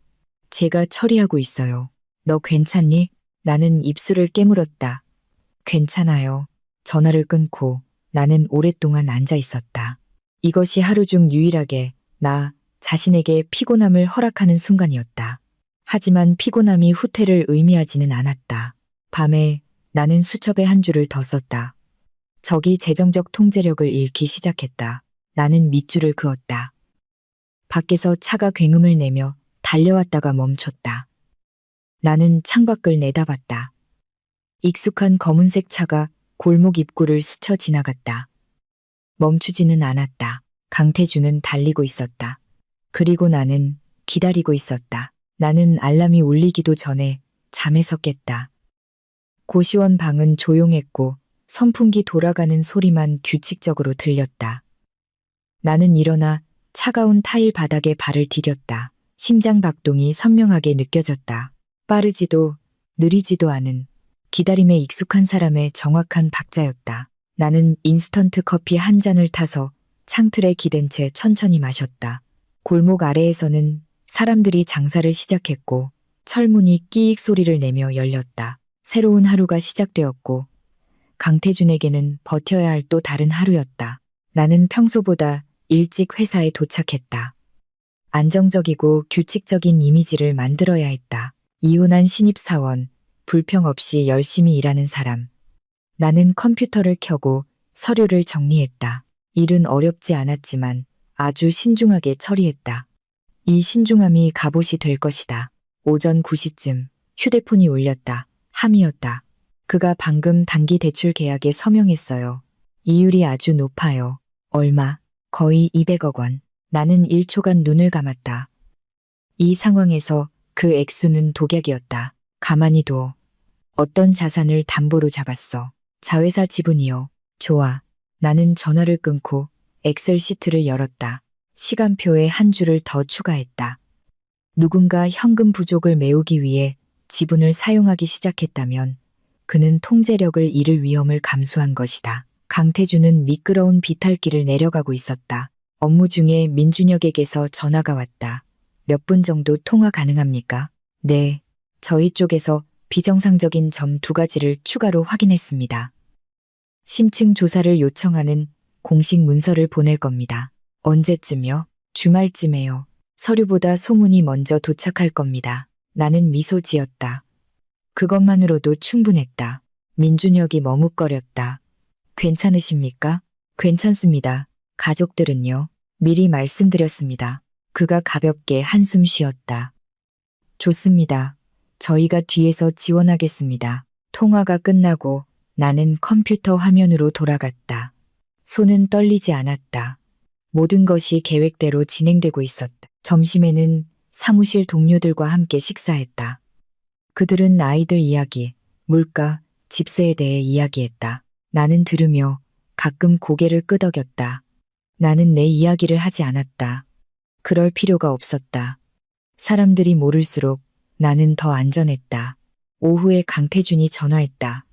제가 처리하고 있어요. 너 괜찮니? 나는 입술을 깨물었다. 괜찮아요. 전화를 끊고 나는 오랫동안 앉아 있었다. 이것이 하루 중 유일하게 나 자신에게 피곤함을 허락하는 순간이었다. 하지만 피곤함이 후퇴를 의미하지는 않았다. 밤에 나는 수첩에 한 줄을 더 썼다. 적이 재정적 통제력을 잃기 시작했다. 나는 밑줄을 그었다. 밖에서 차가 굉음을 내며 달려왔다가 멈췄다. 나는 창밖을 내다봤다. 익숙한 검은색 차가 골목 입구를 스쳐 지나갔다. 멈추지는 않았다. 강태준은 달리고 있었다. 그리고 나는 기다리고 있었다. 나는 알람이 울리기도 전에 잠에서 깼다. 고시원 방은 조용했고 선풍기 돌아가는 소리만 규칙적으로 들렸다. 나는 일어나 차가운 타일 바닥에 발을 디뎠다. 심장 박동이 선명하게 느껴졌다. 빠르지도 느리지도 않은 기다림에 익숙한 사람의 정확한 박자였다. 나는 인스턴트 커피 한 잔을 타서 창틀에 기댄 채 천천히 마셨다. 골목 아래에서는 사람들이 장사를 시작했고 철문이 끼익 소리를 내며 열렸다. 새로운 하루가 시작되었고 강태준에게는 버텨야 할 또 다른 하루였다. 나는 평소보다 일찍 회사에 도착했다. 안정적이고 규칙적인 이미지를 만들어야 했다. 이혼한 신입사원, 불평 없이 열심히 일하는 사람. 나는 컴퓨터를 켜고 서류를 정리했다. 일은 어렵지 않았지만 아주 신중하게 처리했다. 이 신중함이 갑옷이 될 것이다. 오전 9시쯤 휴대폰이 울렸다. 함이었다. 그가 방금 단기 대출 계약에 서명했어요. 이율이 아주 높아요. 얼마? 거의 200억 원. 나는 1초간 눈을 감았다. 이 상황에서 그 액수는 독약이었다. 가만히 둬. 어떤 자산을 담보로 잡았어. 자회사 지분이요. 좋아. 나는 전화를 끊고 엑셀 시트를 열었다. 시간표에 한 줄을 더 추가했다. 누군가 현금 부족을 메우기 위해 지분을 사용하기 시작했다면 그는 통제력을 잃을 위험을 감수한 것이다. 강태준은 미끄러운 비탈길을 내려가고 있었다. 업무 중에 민준혁에게서 전화가 왔다. 몇 분 정도 통화 가능합니까? 네. 저희 쪽에서 비정상적인 점 2가지를 추가로 확인했습니다. 심층 조사를 요청하는 공식 문서를 보낼 겁니다. 언제쯤요? 주말쯤에요. 서류보다 소문이 먼저 도착할 겁니다. 나는 미소 지었다. 그것만으로도 충분했다. 민준혁이 머뭇거렸다. 괜찮으십니까? 괜찮습니다. 가족들은요? 미리 말씀드렸습니다. 그가 가볍게 한숨 쉬었다. 좋습니다. 저희가 뒤에서 지원하겠습니다. 통화가 끝나고 나는 컴퓨터 화면으로 돌아갔다. 손은 떨리지 않았다. 모든 것이 계획대로 진행되고 있었다. 점심에는 사무실 동료들과 함께 식사했다. 그들은 아이들 이야기, 물가, 집세에 대해 이야기했다. 나는 들으며 가끔 고개를 끄덕였다. 나는 내 이야기를 하지 않았다. 그럴 필요가 없었다. 사람들이 모를수록 나는 더 안전했다. 오후에 강태준이 전화했다.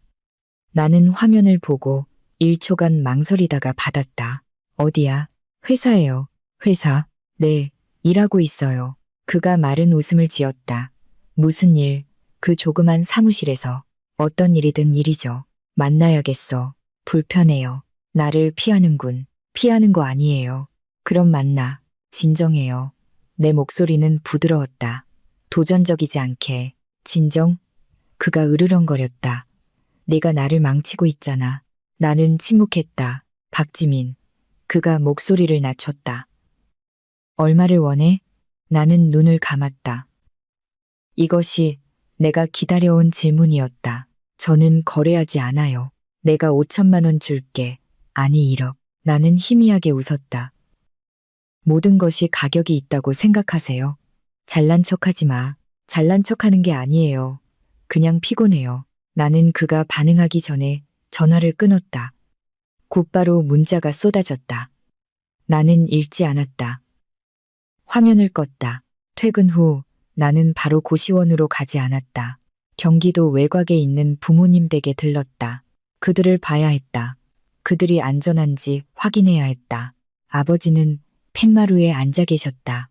나는 화면을 보고 1초간 망설이다가 받았다. 어디야? 회사예요. 회사? 네, 일하고 있어요. 그가 마른 웃음을 지었다. 무슨 일? 그 조그만 사무실에서. 어떤 일이든 일이죠. 만나야겠어. 불편해요. 나를 피하는군. 피하는 거 아니에요. 그럼 만나. 진정해요. 내 목소리는 부드러웠다. 도전적이지 않게. 진정? 그가 으르렁거렸다. 네가 나를 망치고 있잖아. 나는 침묵했다. 박지민. 그가 목소리를 낮췄다. 얼마를 원해? 나는 눈을 감았다. 이것이 내가 기다려온 질문이었다. 저는 거래하지 않아요. 내가 5천만 원 줄게. 아니 1억. 나는 희미하게 웃었다. 모든 것이 가격이 있다고 생각하세요? 잘난 척하지 마. 잘난 척하는 게 아니에요. 그냥 피곤해요. 나는 그가 반응하기 전에 전화를 끊었다. 곧바로 문자가 쏟아졌다. 나는 읽지 않았다. 화면을 껐다. 퇴근 후 나는 바로 고시원으로 가지 않았다. 경기도 외곽에 있는 부모님 댁에 들렀다. 그들을 봐야 했다. 그들이 안전한지 확인해야 했다. 아버지는 팻마루에 앉아 계셨다.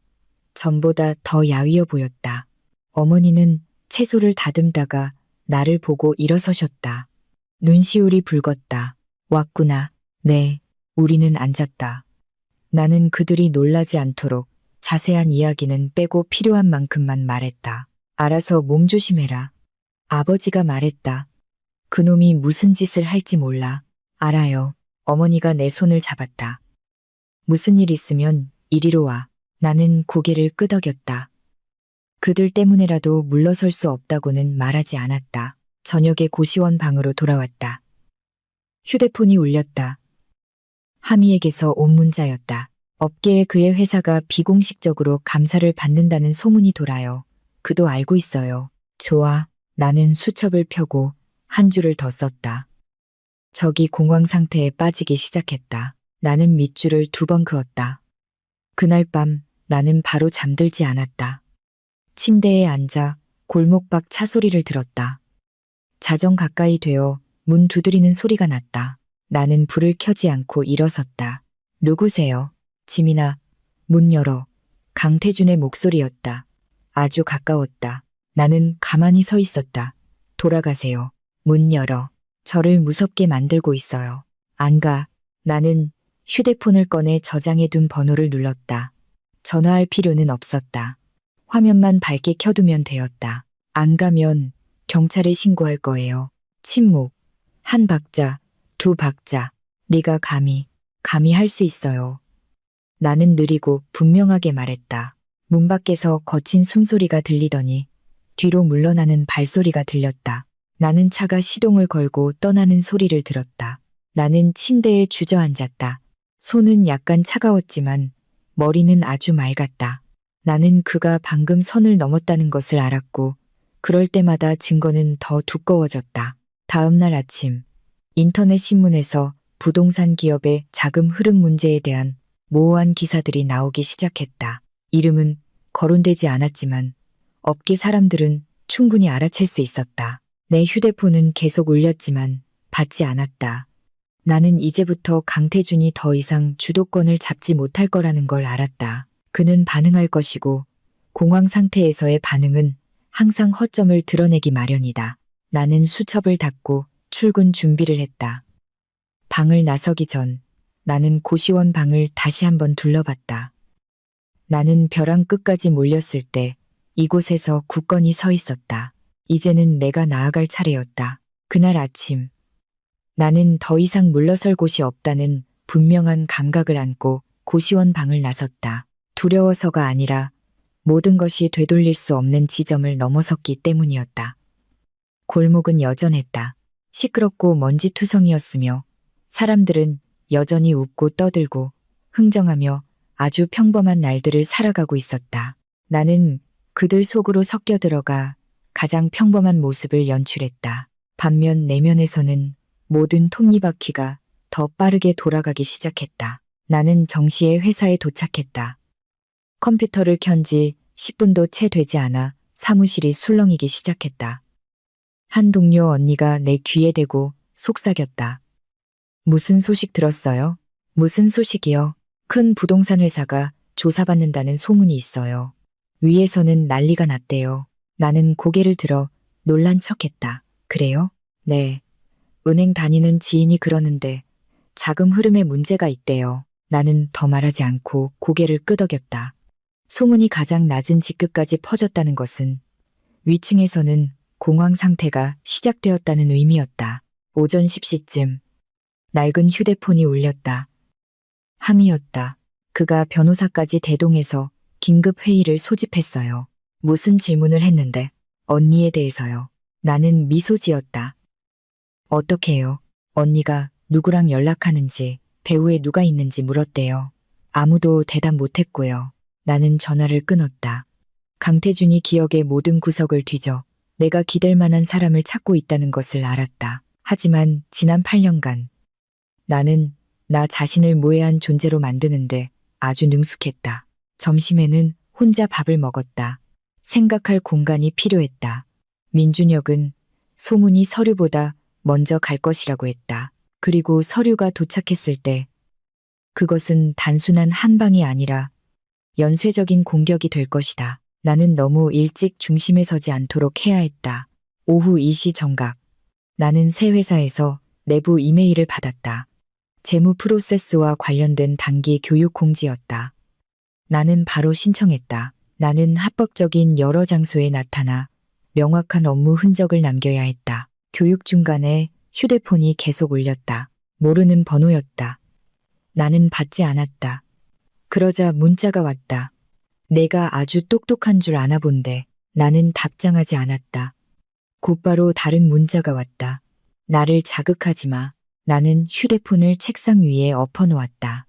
전보다 더 야위어 보였다. 어머니는 채소를 다듬다가 나를 보고 일어서셨다. 눈시울이 붉었다. 왔구나. 네, 우리는 앉았다. 나는 그들이 놀라지 않도록 자세한 이야기는 빼고 필요한 만큼만 말했다. 알아서 몸조심해라. 아버지가 말했다. 그놈이 무슨 짓을 할지 몰라. 알아요. 어머니가 내 손을 잡았다. 무슨 일 있으면 이리로 와. 나는 고개를 끄덕였다. 그들 때문에라도 물러설 수 없다고는 말하지 않았다. 저녁에 고시원 방으로 돌아왔다. 휴대폰이 울렸다. 하미에게서 온 문자였다. 업계에 그의 회사가 비공식적으로 감사를 받는다는 소문이 돌아요. 그도 알고 있어요. 좋아. 나는 수첩을 펴고 한 줄을 더 썼다. 적이 공황 상태에 빠지기 시작했다. 나는 밑줄을 2번 그었다. 그날 밤 나는 바로 잠들지 않았다. 침대에 앉아 골목 밖 차 소리를 들었다. 자정 가까이 되어 문 두드리는 소리가 났다. 나는 불을 켜지 않고 일어섰다. 누구세요? 지민아, 문 열어. 강태준의 목소리였다. 아주 가까웠다. 나는 가만히 서 있었다. 돌아가세요. 문 열어. 저를 무섭게 만들고 있어요. 안 가. 나는 휴대폰을 꺼내 저장해 둔 번호를 눌렀다. 전화할 필요는 없었다. 화면만 밝게 켜두면 되었다. 안 가면 경찰에 신고할 거예요. 침묵. 한 박자, 2박자. 네가 감히 할 수 있어요. 나는 느리고 분명하게 말했다. 문 밖에서 거친 숨소리가 들리더니 뒤로 물러나는 발소리가 들렸다. 나는 차가 시동을 걸고 떠나는 소리를 들었다. 나는 침대에 주저앉았다. 손은 약간 차가웠지만 머리는 아주 맑았다. 나는 그가 방금 선을 넘었다는 것을 알았고 그럴 때마다 증거는 더 두꺼워졌다. 다음 날 아침 인터넷 신문에서 부동산 기업의 자금 흐름 문제에 대한 모호한 기사들이 나오기 시작했다. 이름은 거론되지 않았지만 업계 사람들은 충분히 알아챌 수 있었다. 내 휴대폰은 계속 울렸지만 받지 않았다. 나는 이제부터 강태준이 더 이상 주도권을 잡지 못할 거라는 걸 알았다. 그는 반응할 것이고 공황 상태에서의 반응은 항상 허점을 드러내기 마련이다. 나는 수첩을 닫고 출근 준비를 했다. 방을 나서기 전 나는 고시원 방을 다시 한번 둘러봤다. 나는 벼랑 끝까지 몰렸을 때 이곳에서 굳건히 서 있었다. 이제는 내가 나아갈 차례였다. 그날 아침 나는 더 이상 물러설 곳이 없다는 분명한 감각을 안고 고시원 방을 나섰다. 두려워서가 아니라 모든 것이 되돌릴 수 없는 지점을 넘어섰기 때문이었다. 골목은 여전했다. 시끄럽고 먼지투성이었으며 사람들은 여전히 웃고 떠들고 흥정하며 아주 평범한 날들을 살아가고 있었다. 나는 그들 속으로 섞여 들어가 가장 평범한 모습을 연출했다. 반면 내면에서는 모든 톱니바퀴가 더 빠르게 돌아가기 시작했다. 나는 정시에 회사에 도착했다. 컴퓨터를 켠 지 10분도 채 되지 않아 사무실이 술렁이기 시작했다. 한 동료 언니가 내 귀에 대고 속삭였다. 무슨 소식 들었어요? 무슨 소식이요? 큰 부동산 회사가 조사받는다는 소문이 있어요. 위에서는 난리가 났대요. 나는 고개를 들어 놀란 척했다. 그래요? 네. 은행 다니는 지인이 그러는데 자금 흐름에 문제가 있대요. 나는 더 말하지 않고 고개를 끄덕였다. 소문이 가장 낮은 직급까지 퍼졌다는 것은 위층에서는 공황 상태가 시작되었다는 의미였다. 오전 10시쯤 낡은 휴대폰이 울렸다. 함이었다. 그가 변호사까지 대동해서 긴급 회의를 소집했어요. 무슨 질문을 했는데 언니에 대해서요. 나는 미소 지었다. 어떻게 해요? 언니가 누구랑 연락하는지 배후에 누가 있는지 물었대요. 아무도 대답 못했고요. 나는 전화를 끊었다. 강태준이 기억의 모든 구석을 뒤져 내가 기댈 만한 사람을 찾고 있다는 것을 알았다. 하지만 지난 8년간 나는 나 자신을 무해한 존재로 만드는데 아주 능숙했다. 점심에는 혼자 밥을 먹었다. 생각할 공간이 필요했다. 민준혁은 소문이 서류보다 먼저 갈 것이라고 했다. 그리고 서류가 도착했을 때 그것은 단순한 한방이 아니라 연쇄적인 공격이 될 것이다. 나는 너무 일찍 중심에 서지 않도록 해야 했다. 오후 2시 정각. 나는 새 회사에서 내부 이메일을 받았다. 재무 프로세스와 관련된 단기 교육 공지였다. 나는 바로 신청했다. 나는 합법적인 여러 장소에 나타나 명확한 업무 흔적을 남겨야 했다. 교육 중간에 휴대폰이 계속 울렸다. 모르는 번호였다. 나는 받지 않았다. 그러자 문자가 왔다. 내가 아주 똑똑한 줄 아나 본데 나는 답장하지 않았다. 곧바로 다른 문자가 왔다. 나를 자극하지 마. 나는 휴대폰을 책상 위에 엎어놓았다.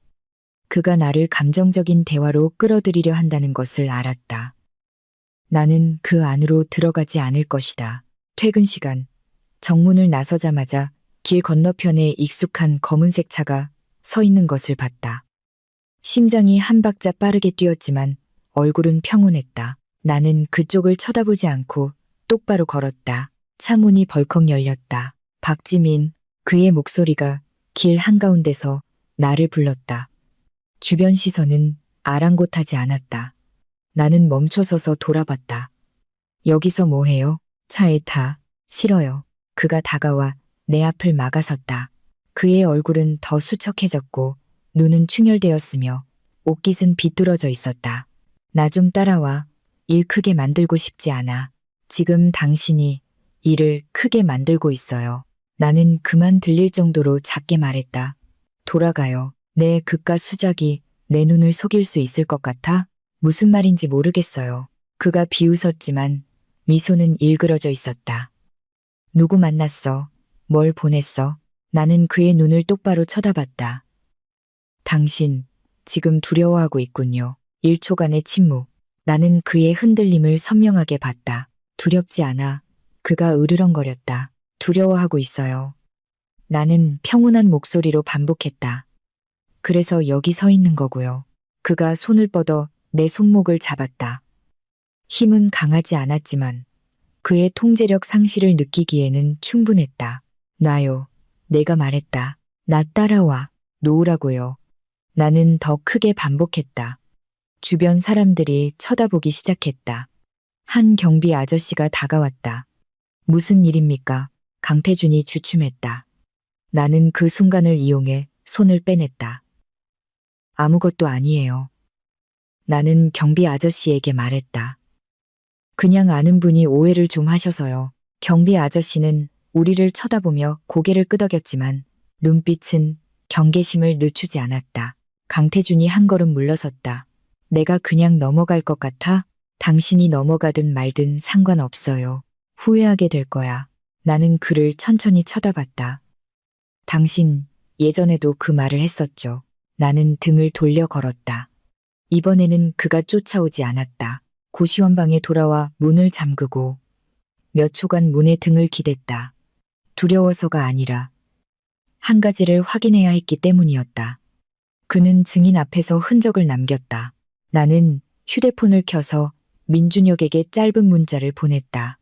그가 나를 감정적인 대화로 끌어들이려 한다는 것을 알았다. 나는 그 안으로 들어가지 않을 것이다. 퇴근 시간. 정문을 나서자마자 길 건너편에 익숙한 검은색 차가 서 있는 것을 봤다. 심장이 한 박자 빠르게 뛰었지만 얼굴은 평온했다. 나는 그쪽을 쳐다보지 않고 똑바로 걸었다. 차 문이 벌컥 열렸다. 박지민, 그의 목소리가 길 한가운데서 나를 불렀다. 주변 시선은 아랑곳하지 않았다. 나는 멈춰서서 돌아봤다. 여기서 뭐 해요? 차에 타. 싫어요. 그가 다가와 내 앞을 막아섰다. 그의 얼굴은 더 수척해졌고 눈은 충혈되었으며 옷깃은 비뚤어져 있었다. 나 좀 따라와. 일 크게 만들고 싶지 않아. 지금 당신이 일을 크게 만들고 있어요. 나는 그만 들릴 정도로 작게 말했다. 돌아가요. 내 극과 수작이 내 눈을 속일 수 있을 것 같아? 무슨 말인지 모르겠어요. 그가 비웃었지만 미소는 일그러져 있었다. 누구 만났어? 뭘 보냈어? 나는 그의 눈을 똑바로 쳐다봤다. 당신, 지금 두려워하고 있군요. 1초간의 침묵. 나는 그의 흔들림을 선명하게 봤다. 두렵지 않아. 그가 으르렁거렸다. 두려워하고 있어요. 나는 평온한 목소리로 반복했다. 그래서 여기 서 있는 거고요. 그가 손을 뻗어 내 손목을 잡았다. 힘은 강하지 않았지만 그의 통제력 상실을 느끼기에는 충분했다. 놔요. 내가 말했다. 나 따라와. 놓으라고요. 나는 더 크게 반복했다. 주변 사람들이 쳐다보기 시작했다. 한 경비 아저씨가 다가왔다. 무슨 일입니까? 강태준이 주춤했다. 나는 그 순간을 이용해 손을 빼냈다. 아무것도 아니에요. 나는 경비 아저씨에게 말했다. 그냥 아는 분이 오해를 좀 하셔서요. 경비 아저씨는 우리를 쳐다보며 고개를 끄덕였지만 눈빛은 경계심을 늦추지 않았다. 강태준이 한 걸음 물러섰다. 내가 그냥 넘어갈 것 같아? 당신이 넘어가든 말든 상관없어요. 후회하게 될 거야. 나는 그를 천천히 쳐다봤다. 당신 예전에도 그 말을 했었죠. 나는 등을 돌려 걸었다. 이번에는 그가 쫓아오지 않았다. 고시원방에 돌아와 문을 잠그고 몇 초간 문에 등을 기댔다. 두려워서가 아니라 한 가지를 확인해야 했기 때문이었다. 그는 증인 앞에서 흔적을 남겼다. 나는 휴대폰을 켜서 민준혁에게 짧은 문자를 보냈다.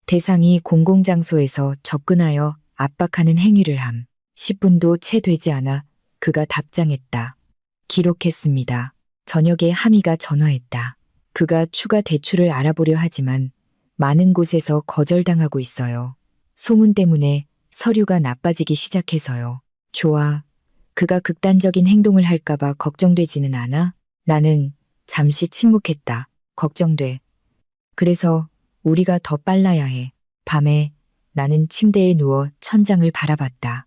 대상이 공공장소에서 접근하여 압박하는 행위를 함. 10분도 채 되지 않아 그가 답장했다. 기록했습니다. 저녁에 하미가 전화했다. 그가 추가 대출을 알아보려 하지만 많은 곳에서 거절당하고 있어요. 소문 때문에 서류가 나빠지기 시작해서요. 좋아. 그가 극단적인 행동을 할까봐 걱정되지는 않아? 나는 잠시 침묵했다. 걱정돼. 그래서 우리가 더 빨라야 해. 밤에 나는 침대에 누워 천장을 바라봤다.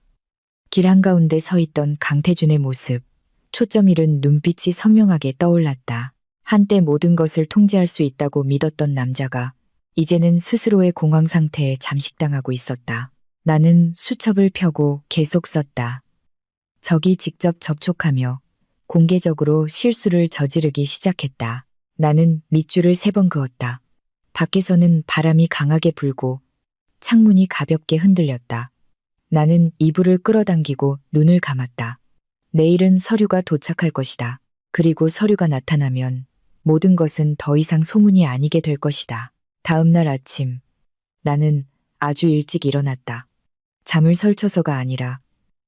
길 한가운데 서 있던 강태준의 모습, 초점 잃은 눈빛이 선명하게 떠올랐다. 한때 모든 것을 통제할 수 있다고 믿었던 남자가 이제는 스스로의 공황 상태에 잠식당하고 있었다. 나는 수첩을 펴고 계속 썼다. 적이 직접 접촉하며 공개적으로 실수를 저지르기 시작했다. 나는 밑줄을 3번 그었다. 밖에서는 바람이 강하게 불고 창문이 가볍게 흔들렸다. 나는 이불을 끌어당기고 눈을 감았다. 내일은 서류가 도착할 것이다. 그리고 서류가 나타나면 모든 것은 더 이상 소문이 아니게 될 것이다. 다음 날 아침, 나는 아주 일찍 일어났다. 잠을 설쳐서가 아니라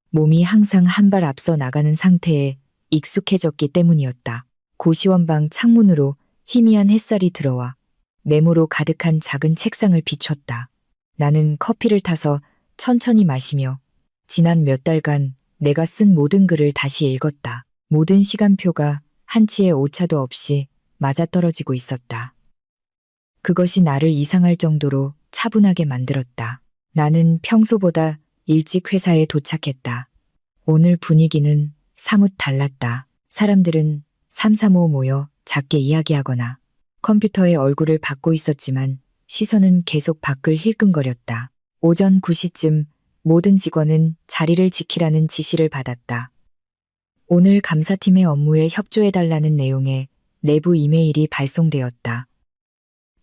몸이 항상 한 발 앞서 나가는 상태에 익숙해졌기 때문이었다. 고시원방 창문으로 희미한 햇살이 들어와 메모로 가득한 작은 책상을 비췄다. 나는 커피를 타서 천천히 마시며 지난 몇 달간 내가 쓴 모든 글을 다시 읽었다. 모든 시간표가 한치의 오차도 없이 맞아떨어지고 있었다. 그것이 나를 이상할 정도로 차분하게 만들었다. 나는 평소보다 일찍 회사에 도착했다. 오늘 분위기는 사뭇 달랐다. 사람들은 삼삼오오 모여 작게 이야기하거나 컴퓨터에 얼굴을 받고 있었지만 시선은 계속 밖을 힐끔거렸다. 오전 9시쯤 모든 직원은 자리를 지키라는 지시를 받았다. 오늘 감사팀의 업무에 협조해달라는 내용의 내부 이메일이 발송되었다.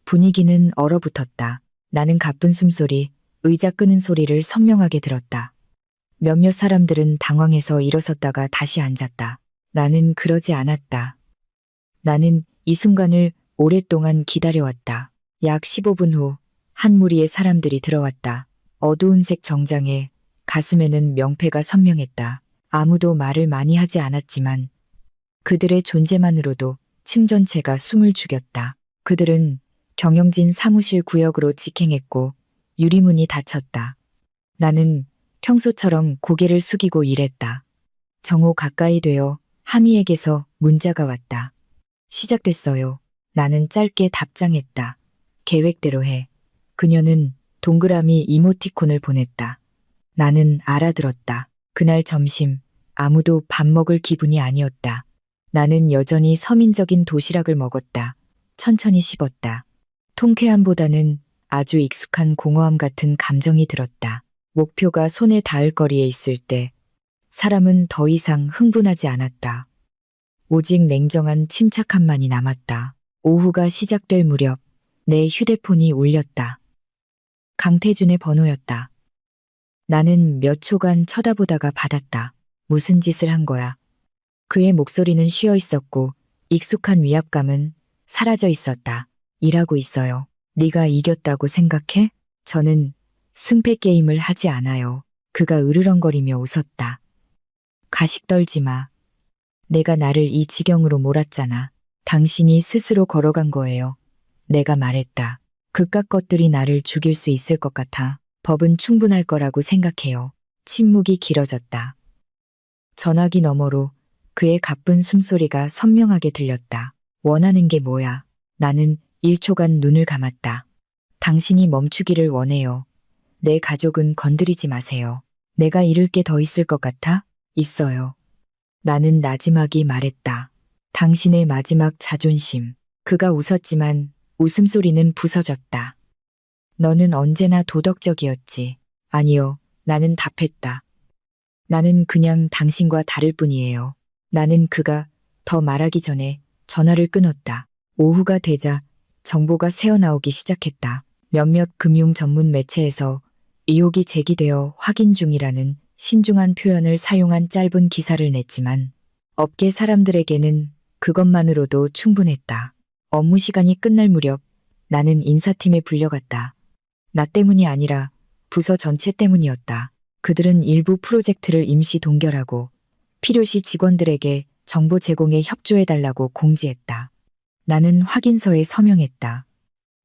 분위기는 얼어붙었다. 나는 가쁜 숨소리, 의자 끄는 소리를 선명하게 들었다. 몇몇 사람들은 당황해서 일어섰다가 다시 앉았다. 나는 그러지 않았다. 나는 이 순간을 오랫동안 기다려왔다. 약 15분 후 한 무리의 사람들이 들어왔다. 어두운 색 정장에 가슴에는 명패가 선명했다. 아무도 말을 많이 하지 않았지만 그들의 존재만으로도 층 전체가 숨을 죽였다. 그들은 경영진 사무실 구역으로 직행했고 유리문이 닫혔다. 나는 평소처럼 고개를 숙이고 일했다. 정오 가까이 되어 하미에게서 문자가 왔다. 시작됐어요. 나는 짧게 답장했다. 계획대로 해. 그녀는 동그라미 이모티콘을 보냈다. 나는 알아들었다. 그날 점심 아무도 밥 먹을 기분이 아니었다. 나는 여전히 서민적인 도시락을 먹었다. 천천히 씹었다. 통쾌함보다는 아주 익숙한 공허함 같은 감정이 들었다. 목표가 손에 닿을 거리에 있을 때 사람은 더 이상 흥분하지 않았다. 오직 냉정한 침착함만이 남았다. 오후가 시작될 무렵 내 휴대폰이 울렸다. 강태준의 번호였다. 나는 몇 초간 쳐다보다가 받았다. 무슨 짓을 한 거야? 그의 목소리는 쉬어 있었고 익숙한 위압감은 사라져 있었다. 일하고 있어요. 네가 이겼다고 생각해? 저는 승패 게임을 하지 않아요. 그가 으르렁거리며 웃었다. 가식 떨지 마. 내가 나를 이 지경으로 몰았잖아. 당신이 스스로 걸어간 거예요. 내가 말했다. 그깟 것들이 나를 죽일 수 있을 것 같아. 법은 충분할 거라고 생각해요. 침묵이 길어졌다. 전화기 너머로 그의 가쁜 숨소리가 선명하게 들렸다. 원하는 게 뭐야? 나는 1초간 눈을 감았다. 당신이 멈추기를 원해요. 내 가족은 건드리지 마세요. 내가 잃을 게 더 있을 것 같아? 있어요. 나는 나지막이 말했다. 당신의 마지막 자존심. 그가 웃었지만 웃음소리는 부서졌다. 너는 언제나 도덕적이었지. 아니요. 나는 답했다. 나는 그냥 당신과 다를 뿐이에요. 나는 그가 더 말하기 전에 전화를 끊었다. 오후가 되자 정보가 새어나오기 시작했다. 몇몇 금융 전문 매체에서 의혹이 제기되어 확인 중이라는 신중한 표현을 사용한 짧은 기사를 냈지만 업계 사람들에게는 그것만으로도 충분했다. 업무 시간이 끝날 무렵 나는 인사팀에 불려갔다. 나 때문이 아니라 부서 전체 때문이었다. 그들은 일부 프로젝트를 임시 동결하고 필요시 직원들에게 정보 제공에 협조해달라고 공지했다. 나는 확인서에 서명했다.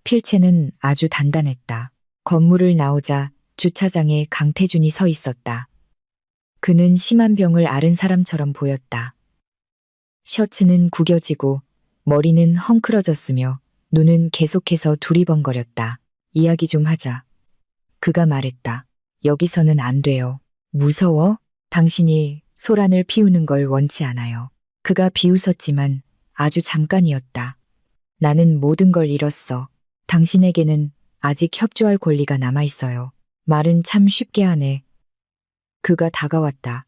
필체는 아주 단단했다. 건물을 나오자 주차장에 강태준이 서 있었다. 그는 심한 병을 앓은 사람처럼 보였다. 셔츠는 구겨지고 머리는 헝클어졌으며 눈은 계속해서 두리번거렸다. 이야기 좀 하자. 그가 말했다. 여기서는 안 돼요. 무서워? 당신이 소란을 피우는 걸 원치 않아요. 그가 비웃었지만 아주 잠깐이었다. 나는 모든 걸 잃었어. 당신에게는 아직 협조할 권리가 남아있어요. 말은 참 쉽게 하네. 그가 다가왔다.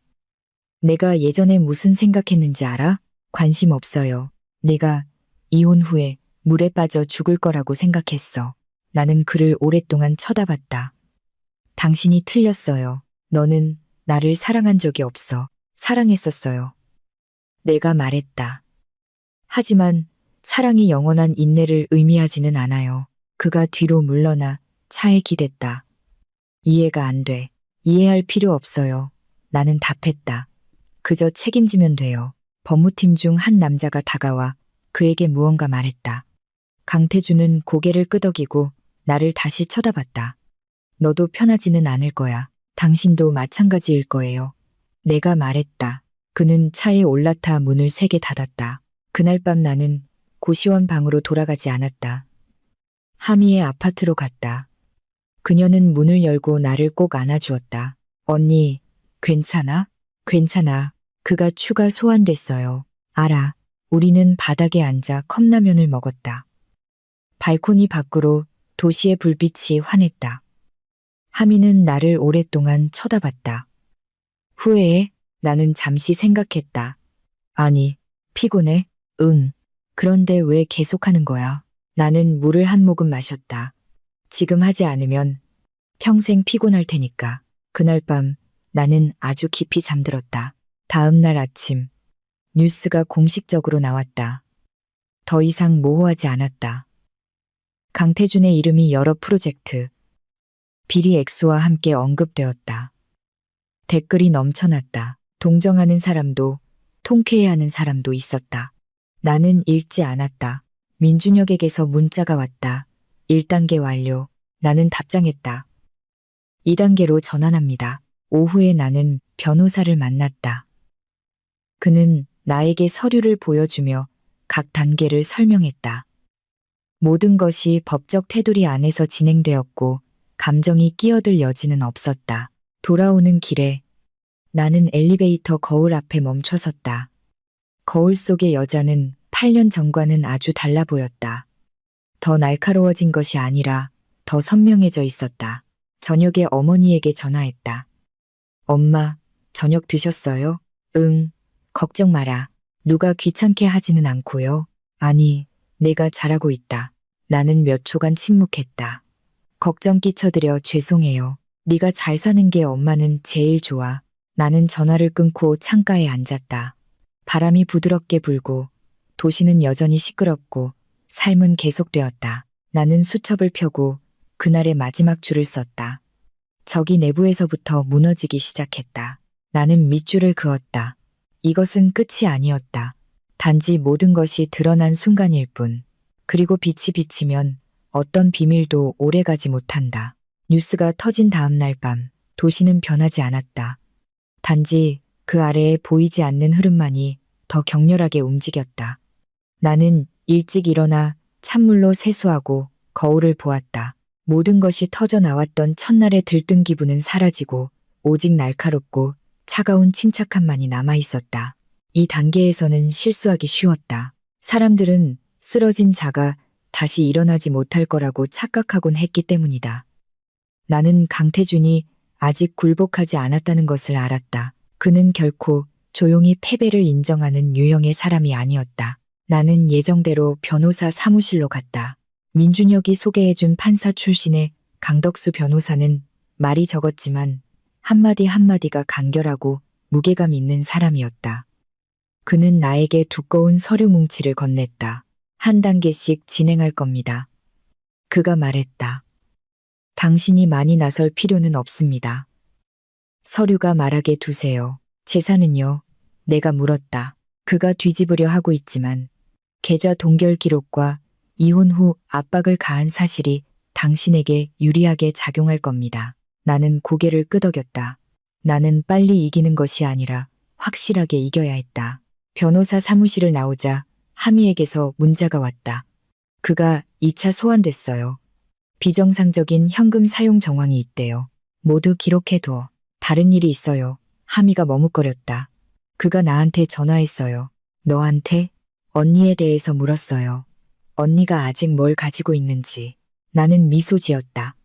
내가 예전에 무슨 생각했는지 알아? 관심 없어요. 네가 이혼 후에 물에 빠져 죽을 거라고 생각했어. 나는 그를 오랫동안 쳐다봤다. 당신이 틀렸어요. 너는 나를 사랑한 적이 없어. 사랑했었어요. 내가 말했다. 하지만 사랑이 영원한 인내를 의미하지는 않아요. 그가 뒤로 물러나 차에 기댔다. 이해가 안 돼. 이해할 필요 없어요. 나는 답했다. 그저 책임지면 돼요. 법무팀 중 한 남자가 다가와 그에게 무언가 말했다. 강태준은 고개를 끄덕이고 나를 다시 쳐다봤다. 너도 편하지는 않을 거야. 당신도 마찬가지일 거예요. 내가 말했다. 그는 차에 올라타 문을 세게 닫았다. 그날 밤 나는 고시원 방으로 돌아가지 않았다. 하미의 아파트로 갔다. 그녀는 문을 열고 나를 꼭 안아주었다. 언니, 괜찮아? 괜찮아. 그가 추가 소환됐어요. 알아. 우리는 바닥에 앉아 컵라면을 먹었다. 발코니 밖으로 도시의 불빛이 환했다. 하미는 나를 오랫동안 쳐다봤다. 후회해? 나는 잠시 생각했다. 아니, 피곤해? 응. 그런데 왜 계속하는 거야? 나는 물을 한 모금 마셨다. 지금 하지 않으면 평생 피곤할 테니까. 그날 밤 나는 아주 깊이 잠들었다. 다음 날 아침 뉴스가 공식적으로 나왔다. 더 이상 모호하지 않았다. 강태준의 이름이 여러 프로젝트, 비리 액수와 함께 언급되었다. 댓글이 넘쳐났다. 동정하는 사람도 통쾌해하는 사람도 있었다. 나는 읽지 않았다. 민준혁에게서 문자가 왔다. 1단계 완료. 나는 답장했다. 2단계로 전환합니다. 오후에 나는 변호사를 만났다. 그는 나에게 서류를 보여주며 각 단계를 설명했다. 모든 것이 법적 테두리 안에서 진행되었고 감정이 끼어들 여지는 없었다. 돌아오는 길에 나는 엘리베이터 거울 앞에 멈춰섰다. 거울 속의 여자는 8년 전과는 아주 달라 보였다. 더 날카로워진 것이 아니라 더 선명해져 있었다. 저녁에 어머니에게 전화했다. 엄마, 저녁 드셨어요? 응, 걱정 마라. 누가 귀찮게 하지는 않고요. 아니, 내가 잘하고 있다. 나는 몇 초간 침묵했다. 걱정 끼쳐드려 죄송해요. 네가 잘 사는 게 엄마는 제일 좋아. 나는 전화를 끊고 창가에 앉았다. 바람이 부드럽게 불고 도시는 여전히 시끄럽고 삶은 계속되었다. 나는 수첩을 펴고 그날의 마지막 줄을 썼다. 적이 내부에서부터 무너지기 시작했다. 나는 밑줄을 그었다. 이것은 끝이 아니었다. 단지 모든 것이 드러난 순간일 뿐. 그리고 빛이 비치면 어떤 비밀도 오래가지 못한다. 뉴스가 터진 다음 날 밤, 도시는 변하지 않았다. 단지 그 아래에 보이지 않는 흐름만이 더 격렬하게 움직였다. 나는 일찍 일어나 찬물로 세수하고 거울을 보았다. 모든 것이 터져 나왔던 첫날의 들뜬 기분은 사라지고 오직 날카롭고 차가운 침착함만이 남아 있었다. 이 단계에서는 실수하기 쉬웠다. 사람들은 쓰러진 자가 다시 일어나지 못할 거라고 착각하곤 했기 때문이다. 나는 강태준이 아직 굴복하지 않았다는 것을 알았다. 그는 결코 조용히 패배를 인정하는 유형의 사람이 아니었다. 나는 예정대로 변호사 사무실로 갔다. 민준혁이 소개해준 판사 출신의 강덕수 변호사는 말이 적었지만 한마디 한마디가 간결하고 무게감 있는 사람이었다. 그는 나에게 두꺼운 서류 뭉치를 건넸다. 한 단계씩 진행할 겁니다. 그가 말했다. 당신이 많이 나설 필요는 없습니다. 서류가 말하게 두세요. 재산은요? 내가 물었다. 그가 뒤집으려 하고 있지만 계좌 동결 기록과 이혼 후 압박을 가한 사실이 당신에게 유리하게 작용할 겁니다. 나는 고개를 끄덕였다. 나는 빨리 이기는 것이 아니라 확실하게 이겨야 했다. 변호사 사무실을 나오자 하미에게서 문자가 왔다. 그가 2차 소환됐어요. 비정상적인 현금 사용 정황이 있대요. 모두 기록해둬. 다른 일이 있어요. 하미가 머뭇거렸다. 그가 나한테 전화했어요. 너한테? 언니에 대해서 물었어요. 언니가 아직 뭘 가지고 있는지. 나는 미소 지었다.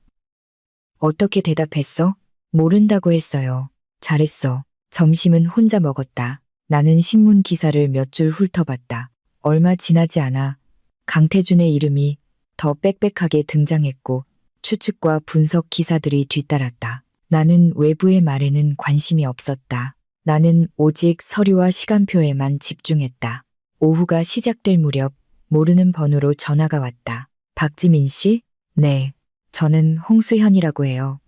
어떻게 대답했어? 모른다고 했어요. 잘했어. 점심은 혼자 먹었다. 나는 신문 기사를 몇 줄 훑어봤다. 얼마 지나지 않아 강태준의 이름이 더 빽빽하게 등장했고 추측과 분석 기사들이 뒤따랐다. 나는 외부의 말에는 관심이 없었다. 나는 오직 서류와 시간표에만 집중했다. 오후가 시작될 무렵 모르는 번호로 전화가 왔다. 박지민 씨? 네. 저는 홍수현이라고 해요.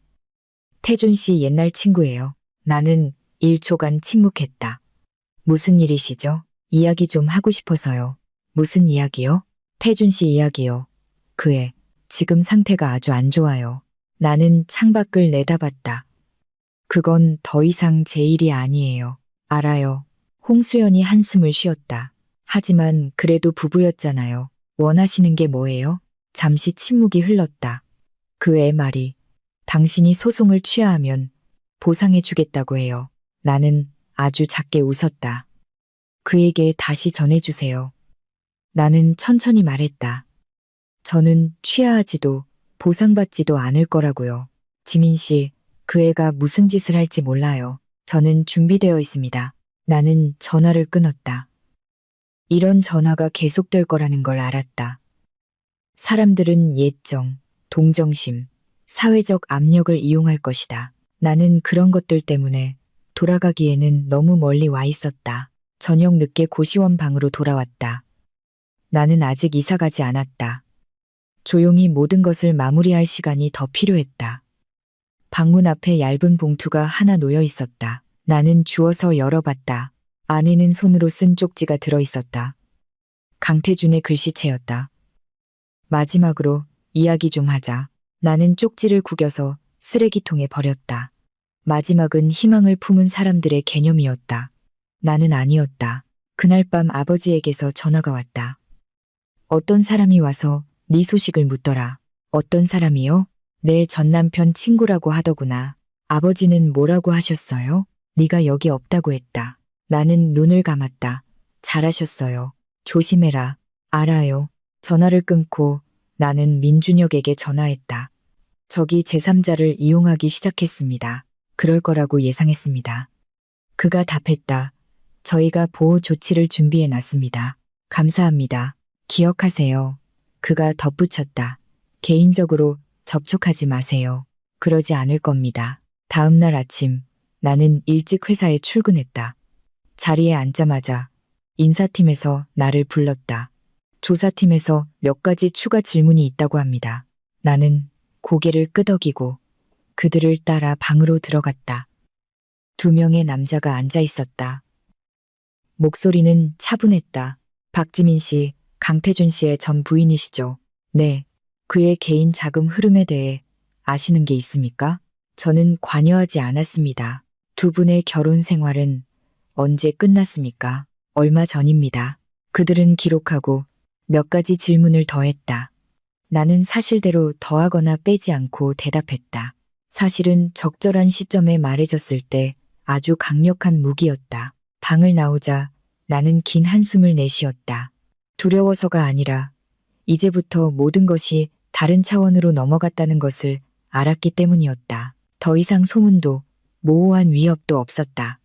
태준 씨 옛날 친구예요. 나는 1초간 침묵했다. 무슨 일이시죠? 이야기 좀 하고 싶어서요. 무슨 이야기요? 태준 씨 이야기요. 그의 지금 상태가 아주 안 좋아요. 나는 창밖을 내다봤다. 그건 더 이상 제 일이 아니에요. 알아요. 홍수연이 한숨을 쉬었다. 하지만 그래도 부부였잖아요. 원하시는 게 뭐예요? 잠시 침묵이 흘렀다. 그의 말이 당신이 소송을 취하하면 보상해 주겠다고 해요. 나는 아주 작게 웃었다. 그에게 다시 전해주세요. 나는 천천히 말했다. 저는 취하하지도 보상받지도 않을 거라고요. 지민 씨, 그 애가 무슨 짓을 할지 몰라요. 저는 준비되어 있습니다. 나는 전화를 끊었다. 이런 전화가 계속될 거라는 걸 알았다. 사람들은 예정, 동정심, 사회적 압력을 이용할 것이다. 나는 그런 것들 때문에 돌아가기에는 너무 멀리 와 있었다. 저녁 늦게 고시원 방으로 돌아왔다. 나는 아직 이사 가지 않았다. 조용히 모든 것을 마무리할 시간이 더 필요했다. 방문 앞에 얇은 봉투가 하나 놓여 있었다. 나는 주워서 열어봤다. 안에는 손으로 쓴 쪽지가 들어 있었다. 강태준의 글씨체였다. 마지막으로 이야기 좀 하자. 나는 쪽지를 구겨서 쓰레기통에 버렸다. 마지막은 희망을 품은 사람들의 개념이었다. 나는 아니었다. 그날 밤 아버지에게서 전화가 왔다. 어떤 사람이 와서 네 소식을 묻더라. 어떤 사람이요? 내 전남편 친구라고 하더구나. 아버지는 뭐라고 하셨어요? 네가 여기 없다고 했다. 나는 눈을 감았다. 잘하셨어요. 조심해라. 알아요. 전화를 끊고 나는 민준혁에게 전화했다. 적이 제3자를 이용하기 시작했습니다. 그럴 거라고 예상했습니다. 그가 답했다. 저희가 보호 조치를 준비해 놨습니다. 감사합니다. 기억하세요. 그가 덧붙였다. 개인적으로 접촉하지 마세요. 그러지 않을 겁니다. 다음 날 아침 나는 일찍 회사에 출근했다. 자리에 앉자마자 인사팀에서 나를 불렀다. 조사팀에서 몇 가지 추가 질문이 있다고 합니다. 나는 고개를 끄덕이고 그들을 따라 방으로 들어갔다. 2명의 남자가 앉아 있었다. 목소리는 차분했다. 박지민 씨, 강태준 씨의 전 부인이시죠? 네. 그의 개인 자금 흐름에 대해 아시는 게 있습니까? 저는 관여하지 않았습니다. 두 분의 결혼 생활은 언제 끝났습니까? 얼마 전입니다. 그들은 기록하고 몇 가지 질문을 더했다. 나는 사실대로 더하거나 빼지 않고 대답했다. 사실은 적절한 시점에 말해줬을 때 아주 강력한 무기였다. 방을 나오자 나는 긴 한숨을 내쉬었다. 두려워서가 아니라 이제부터 모든 것이 다른 차원으로 넘어갔다는 것을 알았기 때문이었다. 더 이상 소문도 모호한 위협도 없었다.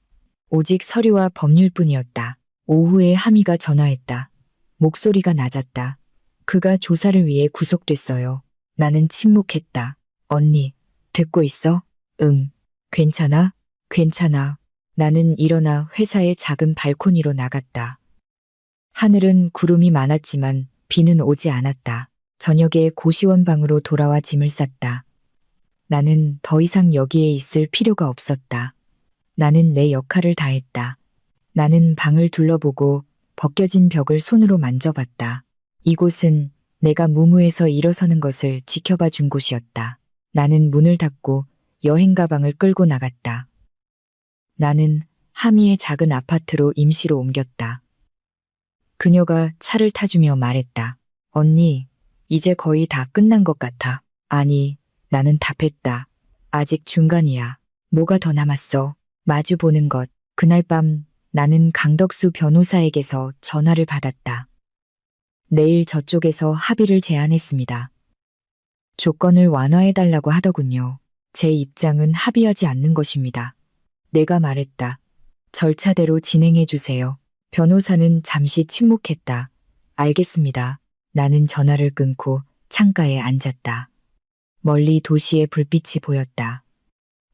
오직 서류와 법률뿐이었다. 오후에 하미가 전화했다. 목소리가 낮았다. 그가 조사를 위해 구속됐어요. 나는 침묵했다. 언니, 듣고 있어? 응. 괜찮아? 괜찮아. 나는 일어나 회사의 작은 발코니로 나갔다. 하늘은 구름이 많았지만 비는 오지 않았다. 저녁에 고시원 방으로 돌아와 짐을 쌌다. 나는 더 이상 여기에 있을 필요가 없었다. 나는 내 역할을 다했다. 나는 방을 둘러보고 벗겨진 벽을 손으로 만져봤다. 이곳은 내가 무무해서 일어서는 것을 지켜봐 준 곳이었다. 나는 문을 닫고 여행 가방을 끌고 나갔다. 나는 하미의 작은 아파트로 임시로 옮겼다. 그녀가 차를 타주며 말했다. 언니, 이제 거의 다 끝난 것 같아. 아니, 나는 답했다. 아직 중간이야. 뭐가 더 남았어? 마주 보는 것. 그날 밤 나는 강덕수 변호사에게서 전화를 받았다. 내일 저쪽에서 합의를 제안했습니다. 조건을 완화해달라고 하더군요. 제 입장은 합의하지 않는 것입니다. 내가 말했다. 절차대로 진행해 주세요. 변호사는 잠시 침묵했다. 알겠습니다. 나는 전화를 끊고 창가에 앉았다. 멀리 도시의 불빛이 보였다.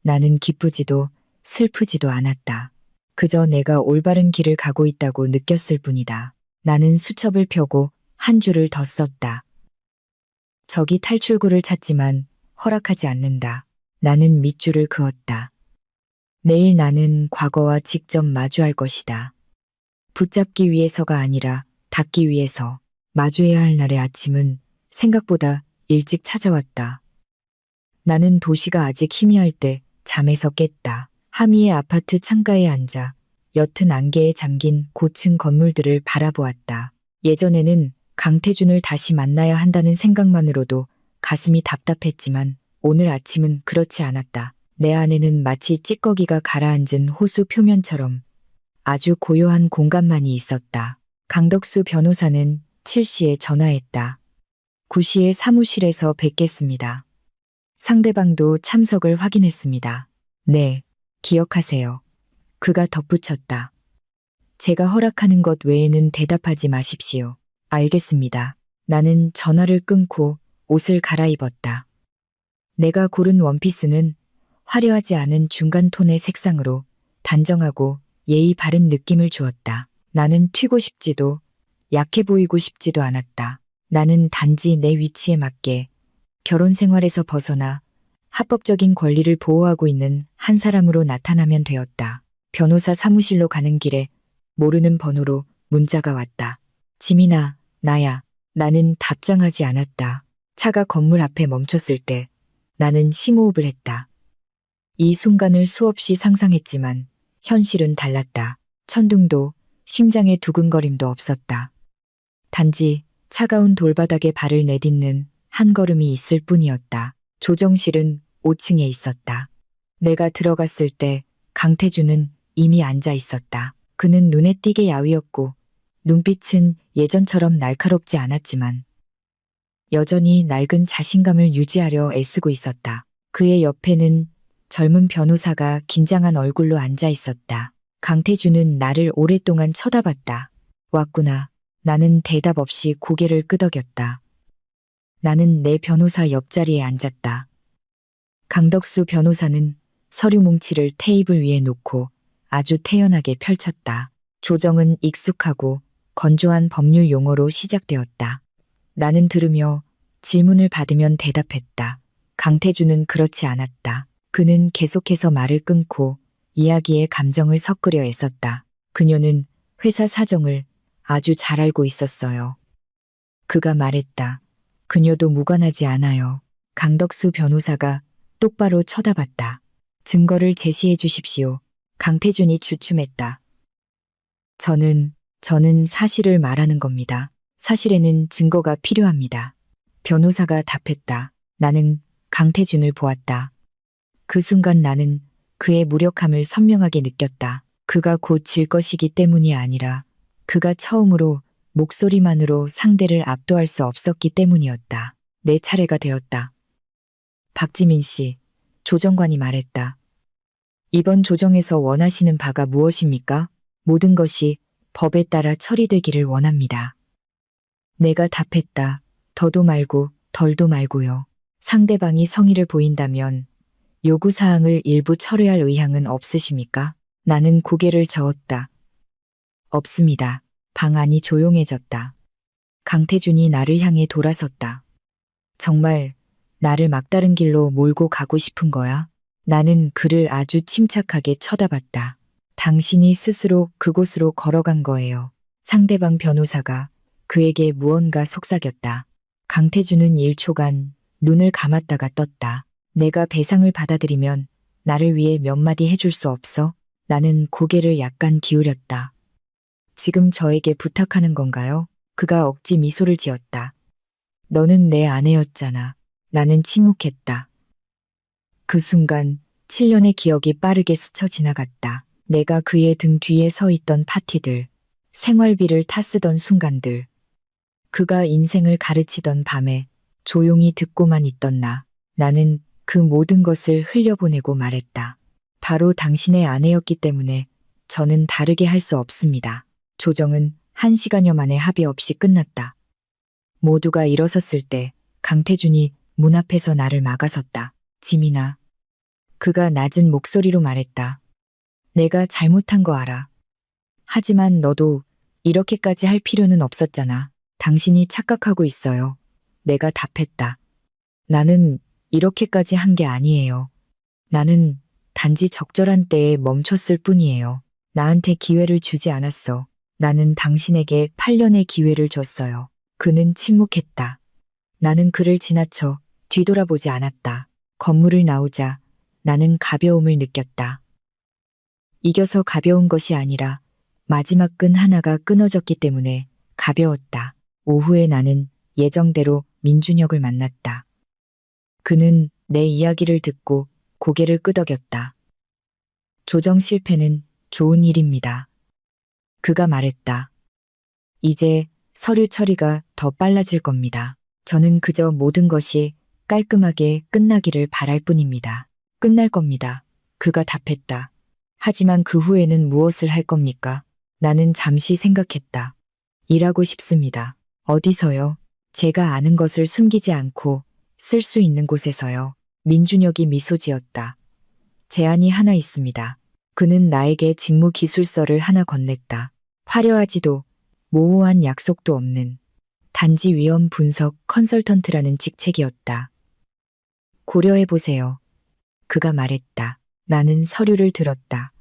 나는 기쁘지도 슬프지도 않았다. 그저 내가 올바른 길을 가고 있다고 느꼈을 뿐이다. 나는 수첩을 펴고 한 줄을 더 썼다. 저기 탈출구를 찾지만 허락하지 않는다. 나는 밑줄을 그었다. 내일 나는 과거와 직접 마주할 것이다. 붙잡기 위해서가 아니라 닿기 위해서. 마주해야 할 날의 아침은 생각보다 일찍 찾아왔다. 나는 도시가 아직 희미할 때 잠에서 깼다. 하미의 아파트 창가에 앉아 옅은 안개에 잠긴 고층 건물들을 바라보았다. 예전에는 강태준을 다시 만나야 한다는 생각만으로도 가슴이 답답했지만 오늘 아침은 그렇지 않았다. 내 안에는 마치 찌꺼기가 가라앉은 호수 표면처럼 아주 고요한 공간만이 있었다. 강덕수 변호사는 7시에 전화했다. 9시에 사무실에서 뵙겠습니다. 상대방도 참석을 확인했습니다. 네, 기억하세요. 그가 덧붙였다. 제가 허락하는 것 외에는 대답하지 마십시오. 알겠습니다. 나는 전화를 끊고 옷을 갈아입었다. 내가 고른 원피스는 화려하지 않은 중간 톤의 색상으로 단정하고 예의 바른 느낌을 주었다. 나는 튀고 싶지도 약해 보이고 싶지도 않았다. 나는 단지 내 위치에 맞게 결혼 생활에서 벗어나 합법적인 권리를 보호하고 있는 한 사람으로 나타나면 되었다. 변호사 사무실로 가는 길에 모르는 번호로 문자가 왔다. 지민아, 나야. 나는 답장하지 않았다. 차가 건물 앞에 멈췄을 때 나는 심호흡을 했다. 이 순간을 수없이 상상했지만 현실은 달랐다. 천둥도 심장의 두근거림도 없었다. 단지 차가운 돌바닥에 발을 내딛는 한 걸음이 있을 뿐이었다. 조정실은 5층에 있었다. 내가 들어갔을 때 강태준은 이미 앉아 있었다. 그는 눈에 띄게 야위었고 눈빛은 예전처럼 날카롭지 않았지만 여전히 낡은 자신감을 유지하려 애쓰고 있었다. 그의 옆에는 젊은 변호사가 긴장한 얼굴로 앉아 있었다. 강태준은 나를 오랫동안 쳐다봤다. 왔구나. 나는 대답 없이 고개를 끄덕였다. 나는 내 변호사 옆자리에 앉았다. 강덕수 변호사는 서류 뭉치를 테이블 위에 놓고 아주 태연하게 펼쳤다. 조정은 익숙하고 건조한 법률 용어로 시작되었다. 나는 들으며 질문을 받으면 대답했다. 강태준은 그렇지 않았다. 그는 계속해서 말을 끊고 이야기에 감정을 섞으려 애썼다. 그녀는 회사 사정을 아주 잘 알고 있었어요. 그가 말했다. 그녀도 무관하지 않아요. 강덕수 변호사가 똑바로 쳐다봤다. 증거를 제시해 주십시오. 강태준이 주춤했다. 저는 사실을 말하는 겁니다. 사실에는 증거가 필요합니다. 변호사가 답했다. 나는 강태준을 보았다. 그 순간 나는 그의 무력함을 선명하게 느꼈다. 그가 곧 질 것이기 때문이 아니라 그가 처음으로 목소리만으로 상대를 압도할 수 없었기 때문이었다. 내 차례가 되었다. 박지민 씨, 조정관이 말했다. 이번 조정에서 원하시는 바가 무엇입니까? 모든 것이 법에 따라 처리되기를 원합니다. 내가 답했다. 더도 말고 덜도 말고요. 상대방이 성의를 보인다면 요구사항을 일부 철회할 의향은 없으십니까? 나는 고개를 저었다. 없습니다. 방 안이 조용해졌다. 강태준이 나를 향해 돌아섰다. 정말 나를 막다른 길로 몰고 가고 싶은 거야? 나는 그를 아주 침착하게 쳐다봤다. 당신이 스스로 그곳으로 걸어간 거예요. 상대방 변호사가 그에게 무언가 속삭였다. 강태준은 1초간 눈을 감았다가 떴다. 내가 배상을 받아들이면 나를 위해 몇 마디 해줄 수 없어? 나는 고개를 약간 기울였다. 지금 저에게 부탁하는 건가요? 그가 억지 미소를 지었다. 너는 내 아내였잖아. 나는 침묵했다. 그 순간 7년의 기억이 빠르게 스쳐 지나갔다. 내가 그의 등 뒤에 서 있던 파티들, 생활비를 타 쓰던 순간들, 그가 인생을 가르치던 밤에 조용히 듣고만 있던 나는 그 모든 것을 흘려보내고 말했다. 바로 당신의 아내였기 때문에 저는 다르게 할 수 없습니다. 조정은 1시간여 만에 합의 없이 끝났다. 모두가 일어섰을 때 강태준이 문 앞에서 나를 막아섰다. 지민아. 그가 낮은 목소리로 말했다. 내가 잘못한 거 알아. 하지만 너도 이렇게까지 할 필요는 없었잖아. 당신이 착각하고 있어요. 내가 답했다. 나는 이렇게까지 한 게 아니에요. 나는 단지 적절한 때에 멈췄을 뿐이에요. 나한테 기회를 주지 않았어. 나는 당신에게 8년의 기회를 줬어요. 그는 침묵했다. 나는 그를 지나쳐 뒤돌아보지 않았다. 건물을 나오자 나는 가벼움을 느꼈다. 이겨서 가벼운 것이 아니라 마지막 끈 하나가 끊어졌기 때문에 가벼웠다. 오후에 나는 예정대로 민준혁을 만났다. 그는 내 이야기를 듣고 고개를 끄덕였다. 조정 실패는 좋은 일입니다. 그가 말했다. 이제 서류 처리가 더 빨라질 겁니다. 저는 그저 모든 것이 깔끔하게 끝나기를 바랄 뿐입니다. 끝날 겁니다. 그가 답했다. 하지만 그 후에는 무엇을 할 겁니까? 나는 잠시 생각했다. 일하고 싶습니다. 어디서요? 제가 아는 것을 숨기지 않고 쓸 수 있는 곳에서요. 민준혁이 미소 지었다. 제안이 하나 있습니다. 그는 나에게 직무 기술서를 하나 건넸다. 화려하지도 모호한 약속도 없는 단지 위험 분석 컨설턴트라는 직책이었다. 고려해보세요. 그가 말했다. 나는 서류를 들었다.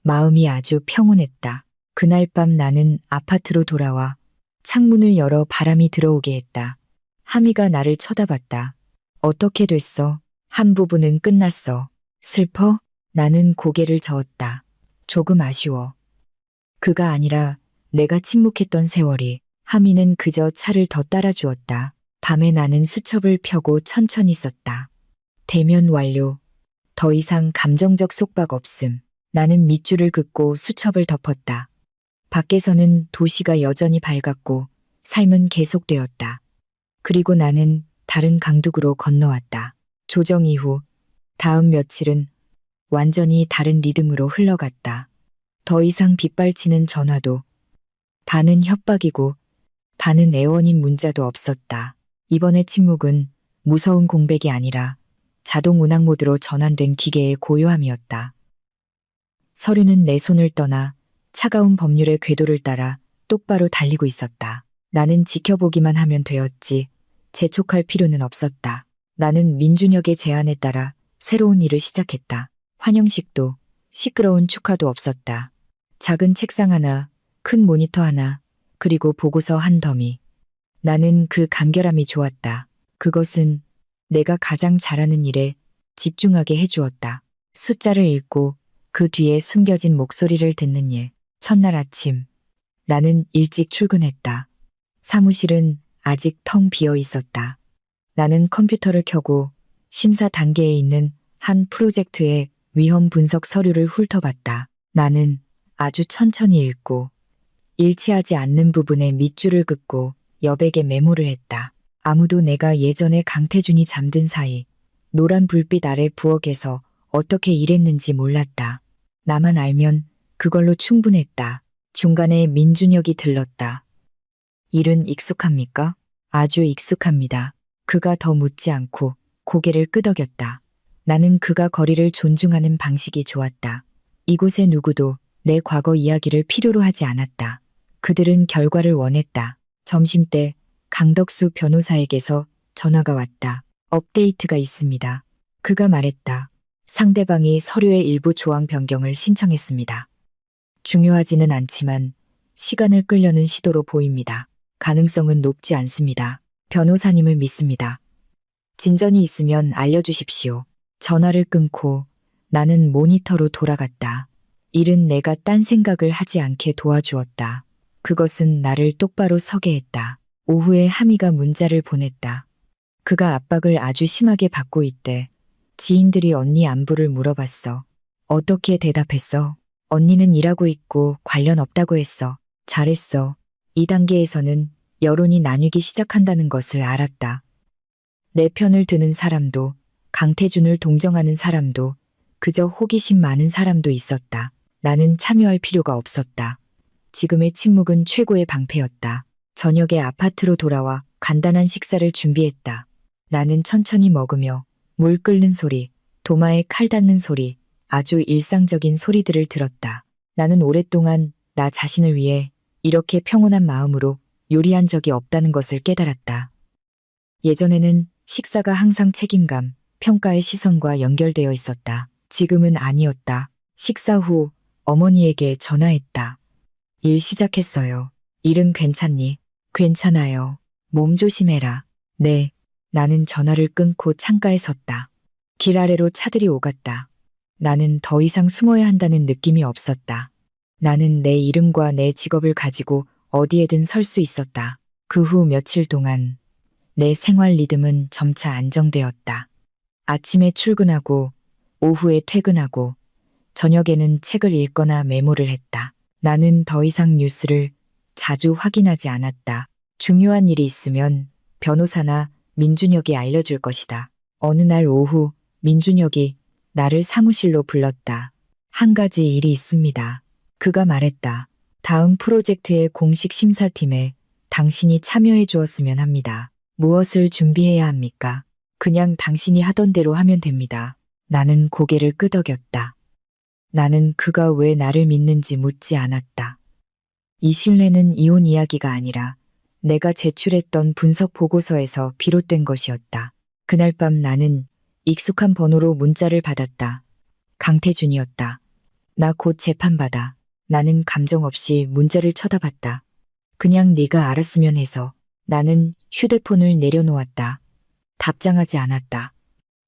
마음이 아주 평온했다. 그날 밤 나는 아파트로 돌아와 창문을 열어 바람이 들어오게 했다. 하미가 나를 쳐다봤다. 어떻게 됐어? 한 부분은 끝났어. 슬퍼? 나는 고개를 저었다. 조금 아쉬워. 그가 아니라 내가 침묵했던 세월이. 하미는 그저 차를 더 따라주었다. 밤에 나는 수첩을 펴고 천천히 썼다. 대면 완료. 더 이상 감정적 속박 없음. 나는 밑줄을 긋고 수첩을 덮었다. 밖에서는 도시가 여전히 밝았고 삶은 계속되었다. 그리고 나는 다른 강둑으로 건너왔다. 조정 이후 다음 며칠은 완전히 다른 리듬으로 흘러갔다. 더 이상 빗발치는 전화도, 반은 협박이고 반은 애원인 문자도 없었다. 이번의 침묵은 무서운 공백이 아니라 자동 운항 모드로 전환된 기계의 고요함이었다. 서류는 내 손을 떠나 차가운 법률의 궤도를 따라 똑바로 달리고 있었다. 나는 지켜보기만 하면 되었지. 재촉할 필요는 없었다. 나는 민준혁의 제안에 따라 새로운 일을 시작했다. 환영식도 시끄러운 축하도 없었다. 작은 책상 하나, 큰 모니터 하나, 그리고 보고서 한 더미. 나는 그 간결함이 좋았다. 그것은 내가 가장 잘하는 일에 집중하게 해주었다. 숫자를 읽고 그 뒤에 숨겨진 목소리를 듣는 일. 첫날 아침, 나는 일찍 출근했다. 사무실은 아직 텅 비어 있었다. 나는 컴퓨터를 켜고 심사 단계에 있는 한 프로젝트의 위험 분석 서류를 훑어봤다. 나는 아주 천천히 읽고 일치하지 않는 부분에 밑줄을 긋고 여백에 메모를 했다. 아무도 내가 예전에 강태준이 잠든 사이 노란 불빛 아래 부엌에서 어떻게 일했는지 몰랐다. 나만 알면 그걸로 충분했다. 중간에 민준혁이 들렀다. 일은 익숙합니까? 아주 익숙합니다. 그가 더 묻지 않고 고개를 끄덕였다. 나는 그가 거리를 존중하는 방식이 좋았다. 이곳의 누구도 내 과거 이야기를 필요로 하지 않았다. 그들은 결과를 원했다. 점심때 강덕수 변호사에게서 전화가 왔다. 업데이트가 있습니다. 그가 말했다. 상대방이 서류의 일부 조항 변경을 신청했습니다. 중요하지는 않지만 시간을 끌려는 시도로 보입니다. 가능성은 높지 않습니다. 변호사님을 믿습니다. 진전이 있으면 알려주십시오. 전화를 끊고 나는 모니터로 돌아갔다. 일은 내가 딴 생각을 하지 않게 도와주었다. 그것은 나를 똑바로 서게 했다. 오후에 하미가 문자를 보냈다. 그가 압박을 아주 심하게 받고 있대. 지인들이 언니 안부를 물어봤어. 어떻게 대답했어? 언니는 일하고 있고 관련 없다고 했어. 잘했어. 이 단계에서는 여론이 나뉘기 시작한다는 것을 알았다. 내 편을 드는 사람도, 강태준을 동정하는 사람도, 그저 호기심 많은 사람도 있었다. 나는 참여할 필요가 없었다. 지금의 침묵은 최고의 방패였다. 저녁에 아파트로 돌아와 간단한 식사를 준비했다. 나는 천천히 먹으며 물 끓는 소리, 도마에 칼 닿는 소리, 아주 일상적인 소리들을 들었다. 나는 오랫동안 나 자신을 위해 이렇게 평온한 마음으로 요리한 적이 없다는 것을 깨달았다. 예전에는 식사가 항상 책임감, 평가의 시선과 연결되어 있었다. 지금은 아니었다. 식사 후 어머니에게 전화했다. 일 시작했어요. 일은 괜찮니? 괜찮아요. 몸 조심해라. 네. 나는 전화를 끊고 창가에 섰다. 길 아래로 차들이 오갔다. 나는 더 이상 숨어야 한다는 느낌이 없었다. 나는 내 이름과 내 직업을 가지고 어디에든 설 수 있었다. 그 후 며칠 동안 내 생활 리듬은 점차 안정되었다. 아침에 출근하고 오후에 퇴근하고 저녁에는 책을 읽거나 메모를 했다. 나는 더 이상 뉴스를 자주 확인하지 않았다. 중요한 일이 있으면 변호사나 민준혁이 알려줄 것이다. 어느 날 오후 민준혁이 나를 사무실로 불렀다. 한 가지 일이 있습니다. 그가 말했다. 다음 프로젝트의 공식 심사팀에 당신이 참여해 주었으면 합니다. 무엇을 준비해야 합니까? 그냥 당신이 하던 대로 하면 됩니다. 나는 고개를 끄덕였다. 나는 그가 왜 나를 믿는지 묻지 않았다. 이 신뢰는 이혼 이야기가 아니라 내가 제출했던 분석 보고서에서 비롯된 것이었다. 그날 밤 나는 익숙한 번호로 문자를 받았다. 강태준이었다. 나 곧 재판받아. 나는 감정 없이 문자를 쳐다봤다. 그냥 네가 알았으면 해서. 나는 휴대폰을 내려놓았다. 답장하지 않았다.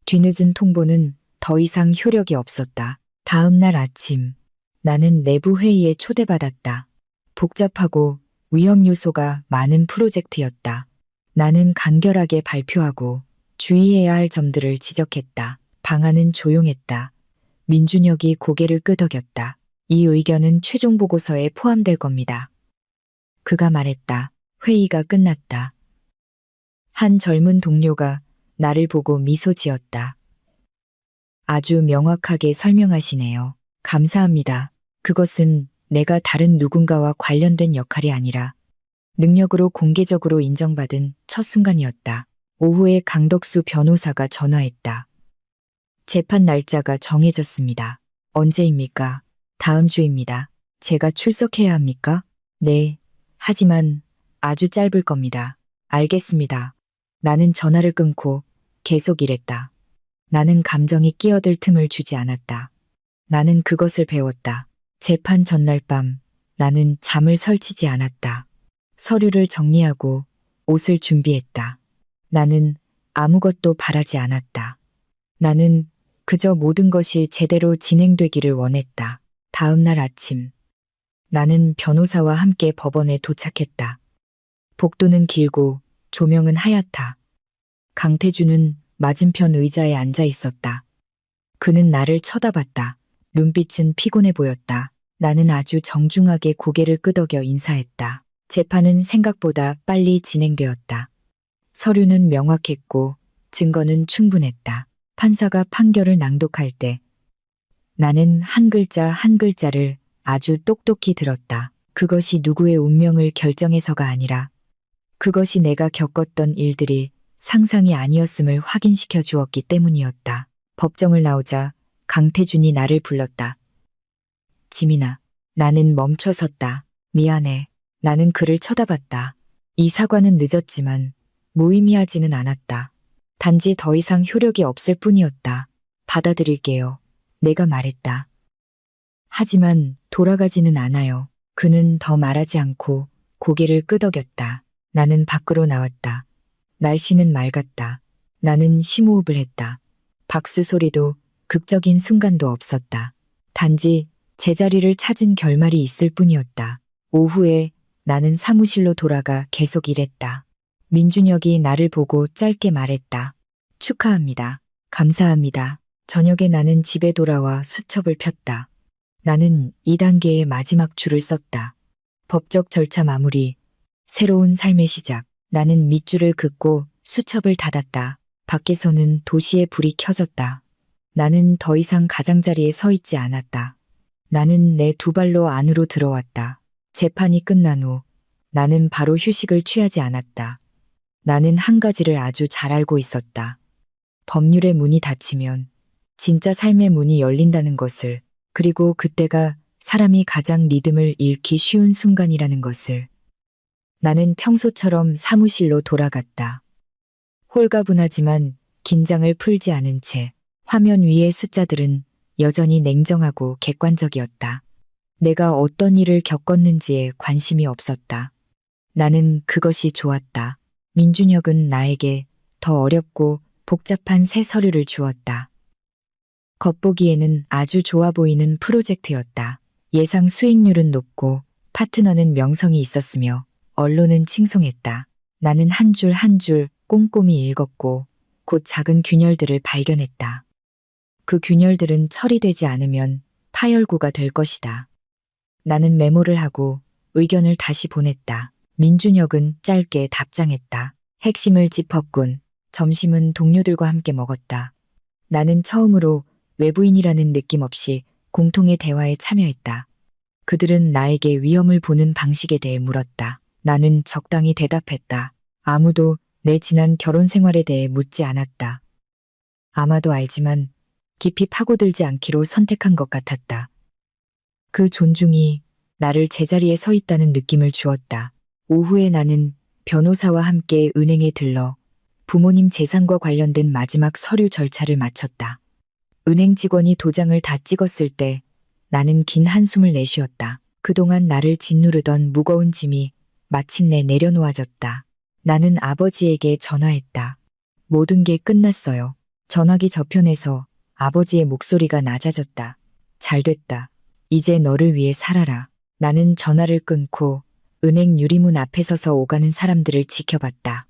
뒤늦은 통보는 더 이상 효력이 없었다. 다음 날 아침 나는 내부 회의에 초대받았다. 복잡하고 위험 요소가 많은 프로젝트였다. 나는 간결하게 발표하고 주의해야 할 점들을 지적했다. 방안은 조용했다. 민준혁이 고개를 끄덕였다. 이 의견은 최종 보고서에 포함될 겁니다. 그가 말했다. 회의가 끝났다. 한 젊은 동료가 나를 보고 미소 지었다. 아주 명확하게 설명하시네요. 감사합니다. 그것은 내가 다른 누군가와 관련된 역할이 아니라 능력으로 공개적으로 인정받은 첫 순간이었다. 오후에 강덕수 변호사가 전화했다. 재판 날짜가 정해졌습니다. 언제입니까? 다음 주입니다. 제가 출석해야 합니까? 네. 하지만 아주 짧을 겁니다. 알겠습니다. 나는 전화를 끊고 계속 일했다. 나는 감정이 끼어들 틈을 주지 않았다. 나는 그것을 배웠다. 재판 전날 밤 나는 잠을 설치지 않았다. 서류를 정리하고 옷을 준비했다. 나는 아무것도 바라지 않았다. 나는 그저 모든 것이 제대로 진행되기를 원했다. 다음 날 아침, 나는 변호사와 함께 법원에 도착했다. 복도는 길고 조명은 하얗다. 강태준은 맞은편 의자에 앉아 있었다. 그는 나를 쳐다봤다. 눈빛은 피곤해 보였다. 나는 아주 정중하게 고개를 끄덕여 인사했다. 재판은 생각보다 빨리 진행되었다. 서류는 명확했고 증거는 충분했다. 판사가 판결을 낭독할 때 나는 한 글자 한 글자를 아주 똑똑히 들었다. 그것이 누구의 운명을 결정해서가 아니라 그것이 내가 겪었던 일들이 상상이 아니었음을 확인시켜 주었기 때문이었다. 법정을 나오자 강태준이 나를 불렀다. 지민아, 나는 멈춰섰다. 미안해. 나는 그를 쳐다봤다. 이 사과는 늦었지만 무의미하지는 않았다. 단지 더 이상 효력이 없을 뿐이었다. 받아들일게요. 내가 말했다. 하지만 돌아가지는 않아요. 그는 더 말하지 않고 고개를 끄덕였다. 나는 밖으로 나왔다. 날씨는 맑았다. 나는 심호흡을 했다. 박수 소리도 극적인 순간도 없었다. 단지 제자리를 찾은 결말이 있을 뿐이었다. 오후에 나는 사무실로 돌아가 계속 일했다. 민준혁이 나를 보고 짧게 말했다. 축하합니다. 감사합니다. 저녁에 나는 집에 돌아와 수첩을 폈다. 나는 2단계의 마지막 줄을 썼다. 법적 절차 마무리, 새로운 삶의 시작. 나는 밑줄을 긋고 수첩을 닫았다. 밖에서는 도시의 불이 켜졌다. 나는 더 이상 가장자리에 서 있지 않았다. 나는 내 두 발로 안으로 들어왔다. 재판이 끝난 후 나는 바로 휴식을 취하지 않았다. 나는 한 가지를 아주 잘 알고 있었다. 법률의 문이 닫히면 진짜 삶의 문이 열린다는 것을, 그리고 그때가 사람이 가장 리듬을 잃기 쉬운 순간이라는 것을. 나는 평소처럼 사무실로 돌아갔다. 홀가분하지만 긴장을 풀지 않은 채 화면 위의 숫자들은 여전히 냉정하고 객관적이었다. 내가 어떤 일을 겪었는지에 관심이 없었다. 나는 그것이 좋았다. 민준혁은 나에게 더 어렵고 복잡한 새 서류를 주었다. 겉보기에는 아주 좋아 보이는 프로젝트였다. 예상 수익률은 높고 파트너는 명성이 있었으며 언론은 칭송했다. 나는 한 줄 한 줄 꼼꼼히 읽었고 곧 작은 균열들을 발견했다. 그 균열들은 처리되지 않으면 파열구가 될 것이다. 나는 메모를 하고 의견을 다시 보냈다. 민준혁은 짧게 답장했다. 핵심을 짚었군. 점심은 동료들과 함께 먹었다. 나는 처음으로 외부인이라는 느낌 없이 공통의 대화에 참여했다. 그들은 나에게 위험을 보는 방식에 대해 물었다. 나는 적당히 대답했다. 아무도 내 지난 결혼 생활에 대해 묻지 않았다. 아마도 알지만 깊이 파고들지 않기로 선택한 것 같았다. 그 존중이 나를 제자리에 서 있다는 느낌을 주었다. 오후에 나는 변호사와 함께 은행에 들러 부모님 재산과 관련된 마지막 서류 절차를 마쳤다. 은행 직원이 도장을 다 찍었을 때 나는 긴 한숨을 내쉬었다. 그동안 나를 짓누르던 무거운 짐이 마침내 내려놓아졌다. 나는 아버지에게 전화했다. 모든 게 끝났어요. 전화기 저편에서 아버지의 목소리가 낮아졌다. 잘 됐다. 이제 너를 위해 살아라. 나는 전화를 끊고 은행 유리문 앞에 서서 오가는 사람들을 지켜봤다.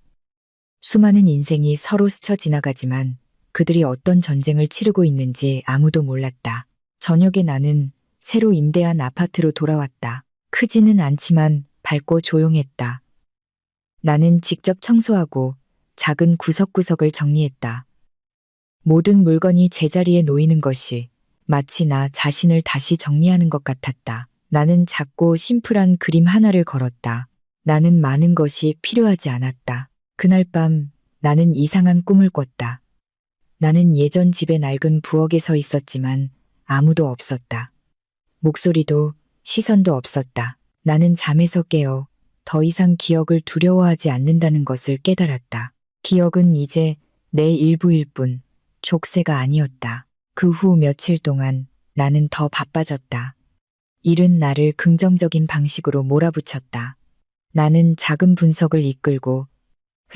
수많은 인생이 서로 스쳐 지나가지만 그들이 어떤 전쟁을 치르고 있는지 아무도 몰랐다. 저녁에 나는 새로 임대한 아파트로 돌아왔다. 크지는 않지만 밝고 조용했다. 나는 직접 청소하고 작은 구석구석을 정리했다. 모든 물건이 제자리에 놓이는 것이 마치 나 자신을 다시 정리하는 것 같았다. 나는 작고 심플한 그림 하나를 걸었다. 나는 많은 것이 필요하지 않았다. 그날 밤 나는 이상한 꿈을 꿨다. 나는 예전 집의 낡은 부엌에 서 있었지만 아무도 없었다. 목소리도 시선도 없었다. 나는 잠에서 깨어 더 이상 기억을 두려워하지 않는다는 것을 깨달았다. 기억은 이제 내 일부일 뿐, 족쇄가 아니었다. 그 후 며칠 동안 나는 더 바빠졌다. 일은 나를 긍정적인 방식으로 몰아붙였다. 나는 작은 분석을 이끌고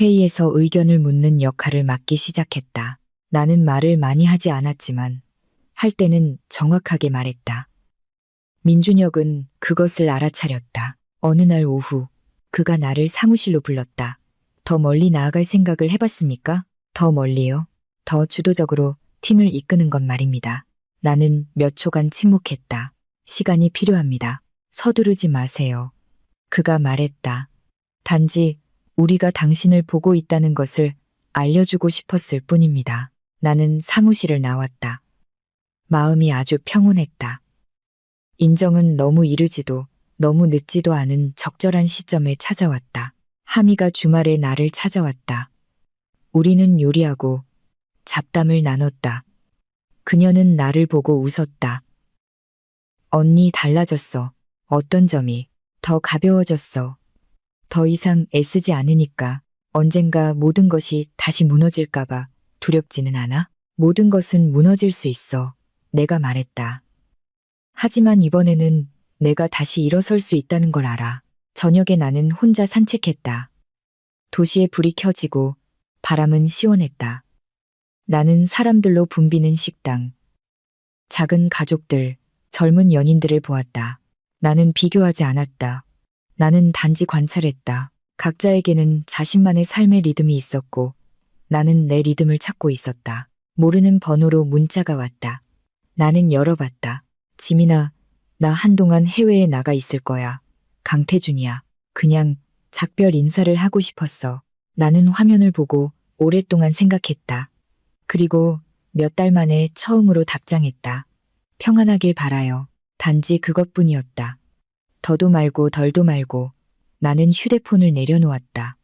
회의에서 의견을 묻는 역할을 맡기 시작했다. 나는 말을 많이 하지 않았지만 할 때는 정확하게 말했다. 민준혁은 그것을 알아차렸다. 어느 날 오후 그가 나를 사무실로 불렀다. 더 멀리 나아갈 생각을 해봤습니까? 더 멀리요? 더 주도적으로 팀을 이끄는 것 말입니다. 나는 몇 초간 침묵했다. 시간이 필요합니다. 서두르지 마세요. 그가 말했다. 단지 우리가 당신을 보고 있다는 것을 알려주고 싶었을 뿐입니다. 나는 사무실을 나왔다. 마음이 아주 평온했다. 인정은 너무 이르지도 너무 늦지도 않은 적절한 시점에 찾아왔다. 하미가 주말에 나를 찾아왔다. 우리는 요리하고 잡담을 나눴다. 그녀는 나를 보고 웃었다. 언니 달라졌어. 어떤 점이? 더 가벼워졌어. 더 이상 애쓰지 않으니까. 언젠가 모든 것이 다시 무너질까봐 두렵지는 않아? 모든 것은 무너질 수 있어. 내가 말했다. 하지만 이번에는 내가 다시 일어설 수 있다는 걸 알아. 저녁에 나는 혼자 산책했다. 도시의 불이 켜지고 바람은 시원했다. 나는 사람들로 붐비는 식당, 작은 가족들, 젊은 연인들을 보았다. 나는 비교하지 않았다. 나는 단지 관찰했다. 각자에게는 자신만의 삶의 리듬이 있었고 나는 내 리듬을 찾고 있었다. 모르는 번호로 문자가 왔다. 나는 열어봤다. 지민아, 나 한동안 해외에 나가 있을 거야. 강태준이야. 그냥 작별 인사를 하고 싶었어. 나는 화면을 보고 오랫동안 생각했다. 그리고 몇 달 만에 처음으로 답장했다. 평안하길 바라요. 단지 그것뿐이었다. 더도 말고 덜도 말고 나는 휴대폰을 내려놓았다.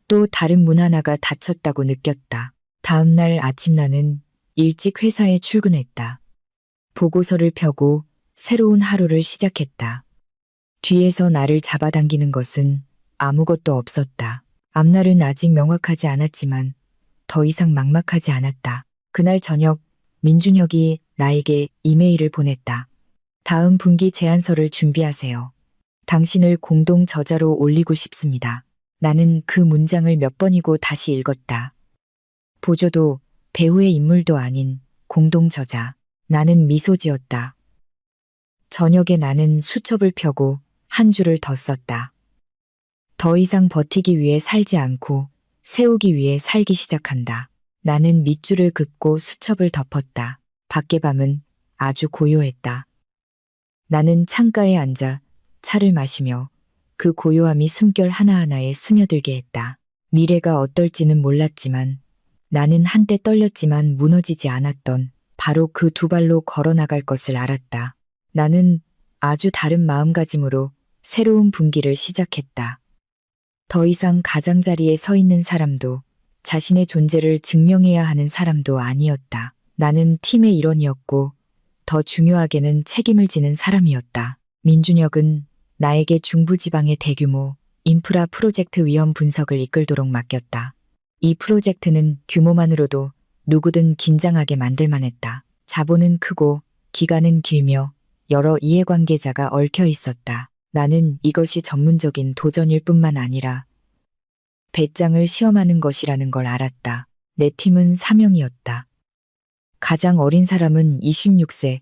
또 다른 문 하나가 닫혔다고 느꼈다. 다음 날 아침 나는 일찍 회사에 출근했다. 보고서를 펴고 새로운 하루를 시작했다. 뒤에서 나를 잡아당기는 것은 아무것도 없었다. 앞날은 아직 명확하지 않았지만 더 이상 막막하지 않았다. 그날 저녁 민준혁이 나에게 이메일을 보냈다. 다음 분기 제안서를 준비하세요. 당신을 공동 저자로 올리고 싶습니다. 나는 그 문장을 몇 번이고 다시 읽었다. 보조도 배우의 인물도 아닌 공동 저자. 나는 미소 지었다. 저녁에 나는 수첩을 펴고 한 줄을 더 썼다. 더 이상 버티기 위해 살지 않고 세우기 위해 살기 시작한다. 나는 밑줄을 긋고 수첩을 덮었다. 밖의 밤은 아주 고요했다. 나는 창가에 앉아 차를 마시며 그 고요함이 숨결 하나하나에 스며들게 했다. 미래가 어떨지는 몰랐지만 나는 한때 떨렸지만 무너지지 않았던 바로 그 두 발로 걸어 나갈 것을 알았다. 나는 아주 다른 마음가짐으로 새로운 분기를 시작했다. 더 이상 가장자리에 서 있는 사람도 자신의 존재를 증명해야 하는 사람도 아니었다. 나는 팀의 일원이었고 더 중요하게는 책임을 지는 사람이었다. 민준혁은 나에게 중부지방의 대규모 인프라 프로젝트 위험 분석을 이끌도록 맡겼다. 이 프로젝트는 규모만으로도 누구든 긴장하게 만들만 했다. 자본은 크고 기간은 길며 여러 이해관계자가 얽혀 있었다. 나는 이것이 전문적인 도전일 뿐만 아니라 배짱을 시험하는 것이라는 걸 알았다. 내 팀은 4명이었다. 가장 어린 사람은 26세,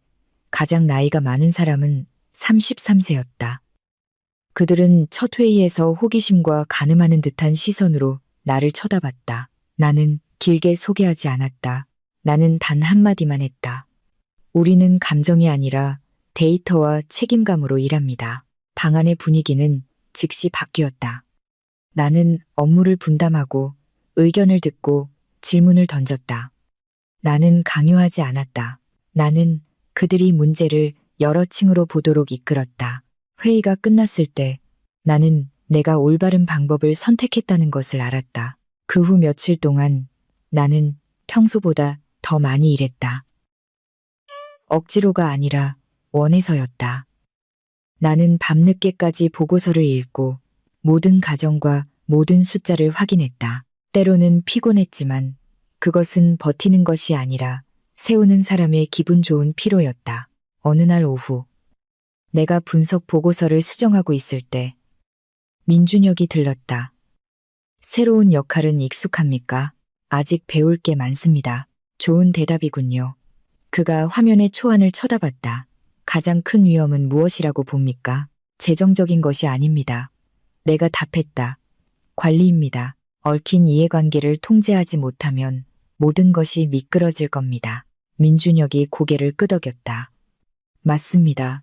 가장 나이가 많은 사람은 33세였다. 그들은 첫 회의에서 호기심과 가늠하는 듯한 시선으로 나를 쳐다봤다. 나는 길게 소개하지 않았다. 나는 단 한마디만 했다. 우리는 감정이 아니라 데이터와 책임감으로 일합니다. 방 안의 분위기는 즉시 바뀌었다. 나는 업무를 분담하고 의견을 듣고 질문을 던졌다. 나는 강요하지 않았다. 나는 그들이 문제를 여러 층으로 보도록 이끌었다. 회의가 끝났을 때 나는 내가 올바른 방법을 선택했다는 것을 알았다. 그 후 며칠 동안 나는 평소보다 더 많이 일했다. 억지로가 아니라 원해서였다. 나는 밤늦게까지 보고서를 읽고 모든 가정과 모든 숫자를 확인했다. 때로는 피곤했지만 그것은 버티는 것이 아니라 세우는 사람의 기분 좋은 피로였다. 어느 날 오후 내가 분석 보고서를 수정하고 있을 때 민준혁이 들렀다. 새로운 역할은 익숙합니까? 아직 배울 게 많습니다. 좋은 대답이군요. 그가 화면의 초안을 쳐다봤다. 가장 큰 위험은 무엇이라고 봅니까? 재정적인 것이 아닙니다. 내가 답했다. 관리입니다. 얽힌 이해관계를 통제하지 못하면 모든 것이 미끄러질 겁니다. 민준혁이 고개를 끄덕였다. 맞습니다.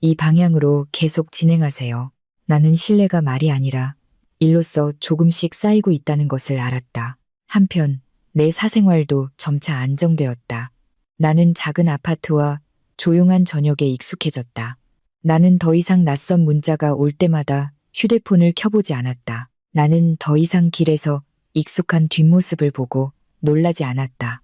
이 방향으로 계속 진행하세요. 나는 신뢰가 말이 아니라 일로서 조금씩 쌓이고 있다는 것을 알았다. 한편 내 사생활도 점차 안정되었다. 나는 작은 아파트와 조용한 저녁에 익숙해졌다. 나는 더 이상 낯선 문자가 올 때마다 휴대폰을 켜보지 않았다. 나는 더 이상 길에서 익숙한 뒷모습을 보고 놀라지 않았다.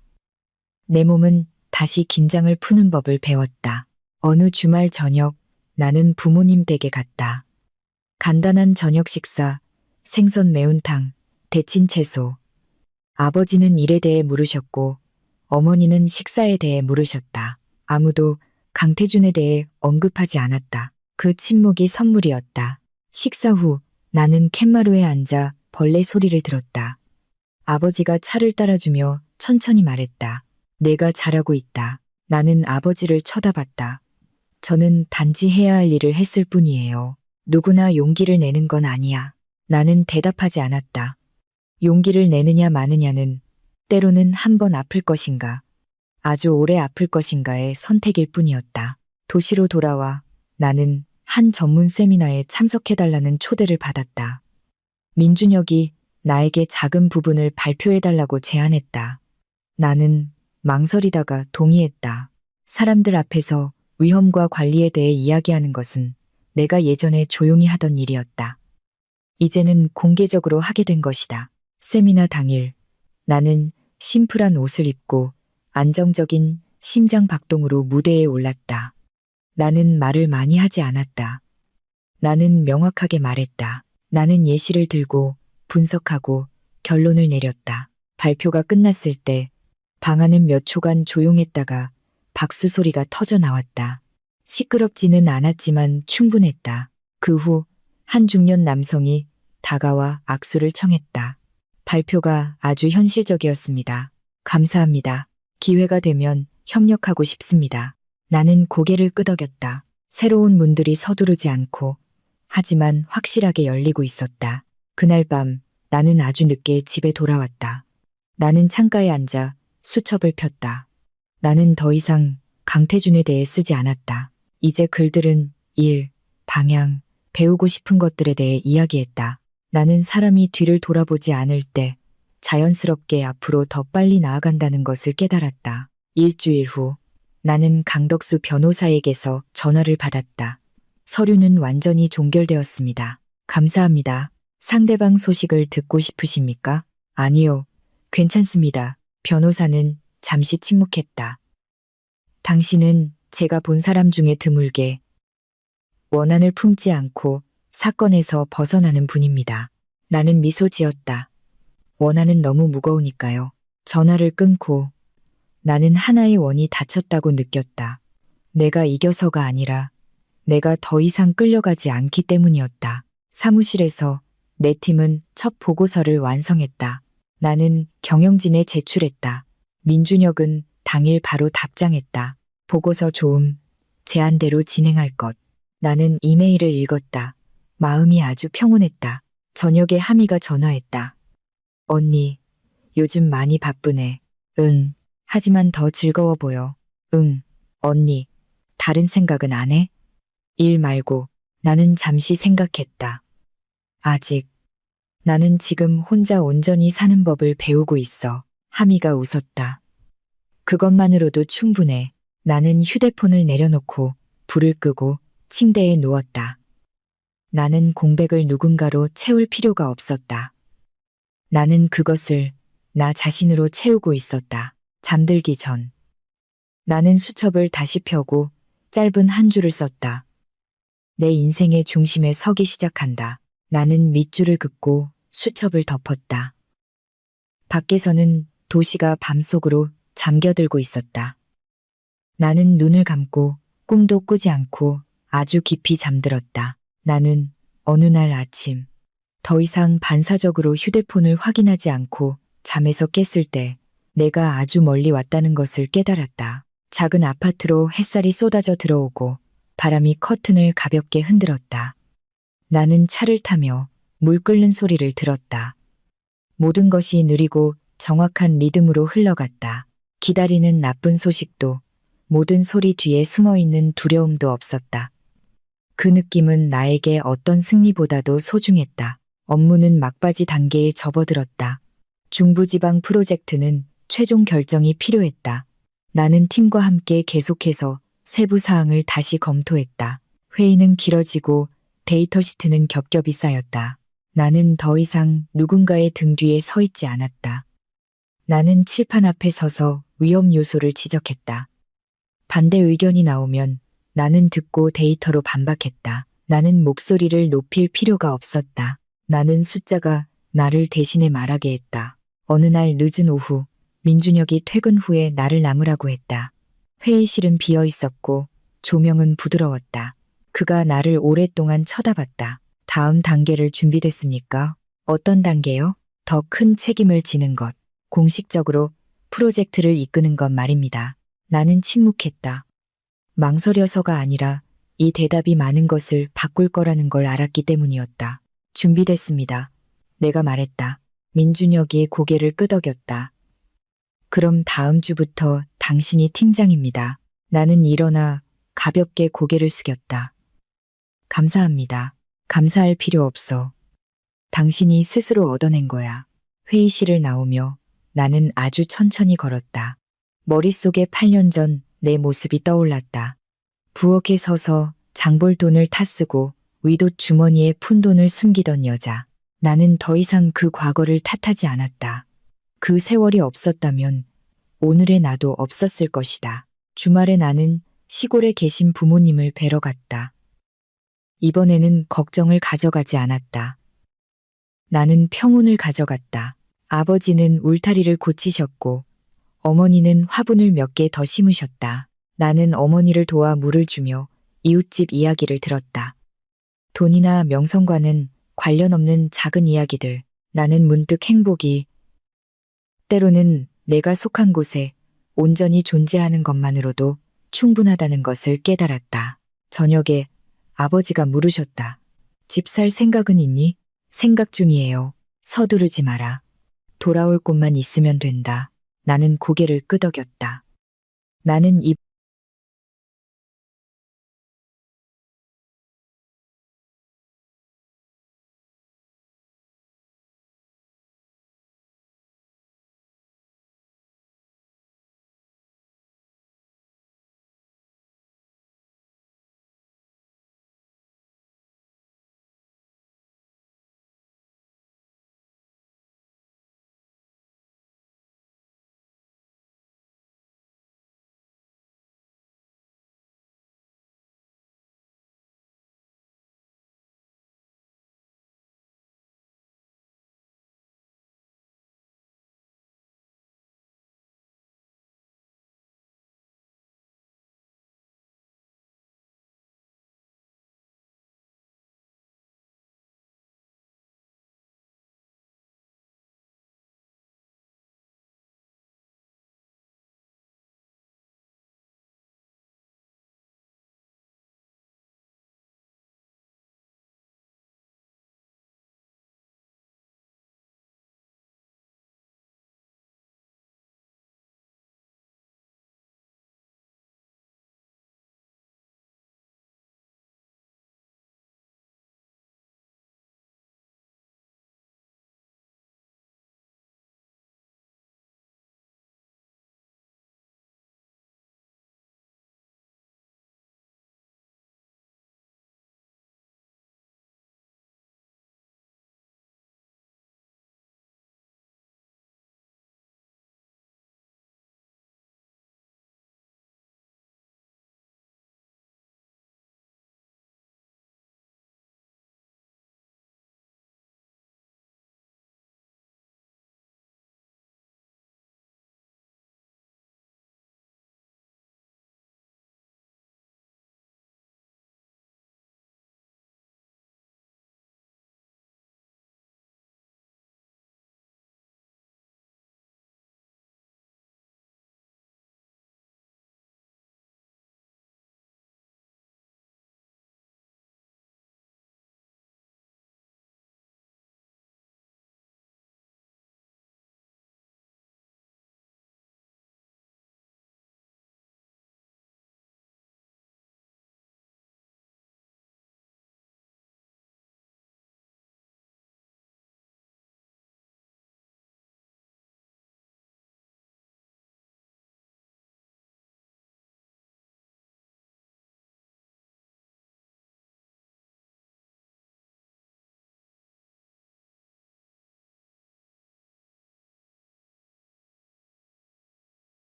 내 몸은 다시 긴장을 푸는 법을 배웠다. 어느 주말 저녁 나는 부모님 댁에 갔다. 간단한 저녁 식사, 생선 매운탕, 데친 채소. 아버지는 일에 대해 물으셨고 어머니는 식사에 대해 물으셨다. 아무도 강태준에 대해 언급하지 않았다. 그 침묵이 선물이었다. 식사 후 나는 캔마루에 앉아 벌레 소리를 들었다. 아버지가 차를 따라주며 천천히 말했다. 내가 잘하고 있다. 나는 아버지를 쳐다봤다. 저는 단지 해야 할 일을 했을 뿐이에요. 누구나 용기를 내는 건 아니야. 나는 대답하지 않았다. 용기를 내느냐 마느냐는 때로는 한 번 아플 것인가, 아주 오래 아플 것인가의 선택일 뿐이었다. 도시로 돌아와 나는 한 전문 세미나에 참석해달라는 초대를 받았다. 민준혁이 나에게 작은 부분을 발표해달라고 제안했다. 나는 망설이다가 동의했다. 사람들 앞에서 위험과 관리에 대해 이야기하는 것은 내가 예전에 조용히 하던 일이었다. 이제는 공개적으로 하게 된 것이다. 세미나 당일 나는 심플한 옷을 입고 안정적인 심장 박동으로 무대에 올랐다. 나는 말을 많이 하지 않았다. 나는 명확하게 말했다. 나는 예시를 들고 분석하고 결론을 내렸다. 발표가 끝났을 때 방 안은 몇 초간 조용했다가 박수 소리가 터져 나왔다. 시끄럽지는 않았지만 충분했다. 그 후 한 중년 남성이 다가와 악수를 청했다. 발표가 아주 현실적이었습니다. 감사합니다. 기회가 되면 협력하고 싶습니다. 나는 고개를 끄덕였다. 새로운 문들이 서두르지 않고 하지만 확실하게 열리고 있었다. 그날 밤 나는 아주 늦게 집에 돌아왔다. 나는 창가에 앉아 수첩을 폈다. 나는 더 이상 강태준에 대해 쓰지 않았다. 이제 글들은 일, 방향, 배우고 싶은 것들에 대해 이야기했다. 나는 사람이 뒤를 돌아보지 않을 때 자연스럽게 앞으로 더 빨리 나아간다는 것을 깨달았다. 일주일 후 나는 강덕수 변호사에게서 전화를 받았다. 서류는 완전히 종결되었습니다. 감사합니다. 상대방 소식을 듣고 싶으십니까? 아니요. 괜찮습니다. 변호사는 잠시 침묵했다. 당신은 제가 본 사람 중에 드물게 원한을 품지 않고 사건에서 벗어나는 분입니다. 나는 미소 지었다. 원한은 너무 무거우니까요. 전화를 끊고 나는 하나의 원이 닫혔다고 느꼈다. 내가 이겨서가 아니라 내가 더 이상 끌려가지 않기 때문이었다. 사무실에서 내 팀은 첫 보고서를 완성했다. 나는 경영진에 제출했다. 민준혁은 당일 바로 답장했다. 보고서 좋음, 제안대로 진행할 것. 나는 이메일을 읽었다. 마음이 아주 평온했다. 저녁에 하미가 전화했다. 언니, 요즘 많이 바쁘네. 응, 하지만 더 즐거워 보여. 응, 언니, 다른 생각은 안 해? 일 말고. 나는 잠시 생각했다. 아직. 나는 지금 혼자 온전히 사는 법을 배우고 있어. 하미가 웃었다. 그것만으로도 충분해. 나는 휴대폰을 내려놓고 불을 끄고 침대에 누웠다. 나는 공백을 누군가로 채울 필요가 없었다. 나는 그것을 나 자신으로 채우고 있었다. 잠들기 전. 나는 수첩을 다시 펴고 짧은 한 줄을 썼다. 내 인생의 중심에 서기 시작한다. 나는 밑줄을 긋고 수첩을 덮었다. 밖에서는 도시가 밤속으로 잠겨들고 있었다. 나는 눈을 감고 꿈도 꾸지 않고 아주 깊이 잠들었다. 나는 어느 날 아침 더 이상 반사적으로 휴대폰을 확인하지 않고 잠에서 깼을 때 내가 아주 멀리 왔다는 것을 깨달았다. 작은 아파트로 햇살이 쏟아져 들어오고 바람이 커튼을 가볍게 흔들었다. 나는 차를 타며 물 끓는 소리를 들었다. 모든 것이 느리고 정확한 리듬으로 흘러갔다. 기다리는 나쁜 소식도, 모든 소리 뒤에 숨어있는 두려움도 없었다. 그 느낌은 나에게 어떤 승리보다도 소중했다. 업무는 막바지 단계에 접어들었다. 중부지방 프로젝트는 최종 결정이 필요했다. 나는 팀과 함께 계속해서 세부 사항을 다시 검토했다. 회의는 길어지고 데이터 시트는 겹겹이 쌓였다. 나는 더 이상 누군가의 등 뒤에 서 있지 않았다. 나는 칠판 앞에 서서 위험 요소를 지적했다. 반대 의견이 나오면 나는 듣고 데이터로 반박했다. 나는 목소리를 높일 필요가 없었다. 나는 숫자가 나를 대신해 말하게 했다. 어느 날 늦은 오후, 민준혁이 퇴근 후에 나를 남으라고 했다. 회의실은 비어 있었고 조명은 부드러웠다. 그가 나를 오랫동안 쳐다봤다. 다음 단계를 준비됐습니까? 어떤 단계요? 더 큰 책임을 지는 것. 공식적으로 프로젝트를 이끄는 것 말입니다. 나는 침묵했다. 망설여서가 아니라 이 대답이 많은 것을 바꿀 거라는 걸 알았기 때문이었다. 준비됐습니다. 내가 말했다. 민준혁이 고개를 끄덕였다. 그럼 다음 주부터 당신이 팀장입니다. 나는 일어나 가볍게 고개를 숙였다. 감사합니다. 감사할 필요 없어. 당신이 스스로 얻어낸 거야. 회의실을 나오며 나는 아주 천천히 걸었다. 머릿속에 8년 전 내 모습이 떠올랐다. 부엌에 서서 장볼 돈을 타쓰고 윗옷 주머니에 푼 돈을 숨기던 여자. 나는 더 이상 그 과거를 탓하지 않았다. 그 세월이 없었다면 오늘의 나도 없었을 것이다. 주말에 나는 시골에 계신 부모님을 뵈러 갔다. 이번에는 걱정을 가져가지 않았다. 나는 평온을 가져갔다. 아버지는 울타리를 고치셨고 어머니는 화분을 몇 개 더 심으셨다. 나는 어머니를 도와 물을 주며 이웃집 이야기를 들었다. 돈이나 명성과는 관련 없는 작은 이야기들. 나는 문득 행복이 때로는 내가 속한 곳에 온전히 존재하는 것만으로도 충분하다는 것을 깨달았다. 저녁에 아버지가 물으셨다. 집 살 생각은 있니? 생각 중이에요. 서두르지 마라. 돌아올 곳만 있으면 된다. 나는 고개를 끄덕였다. 나는 이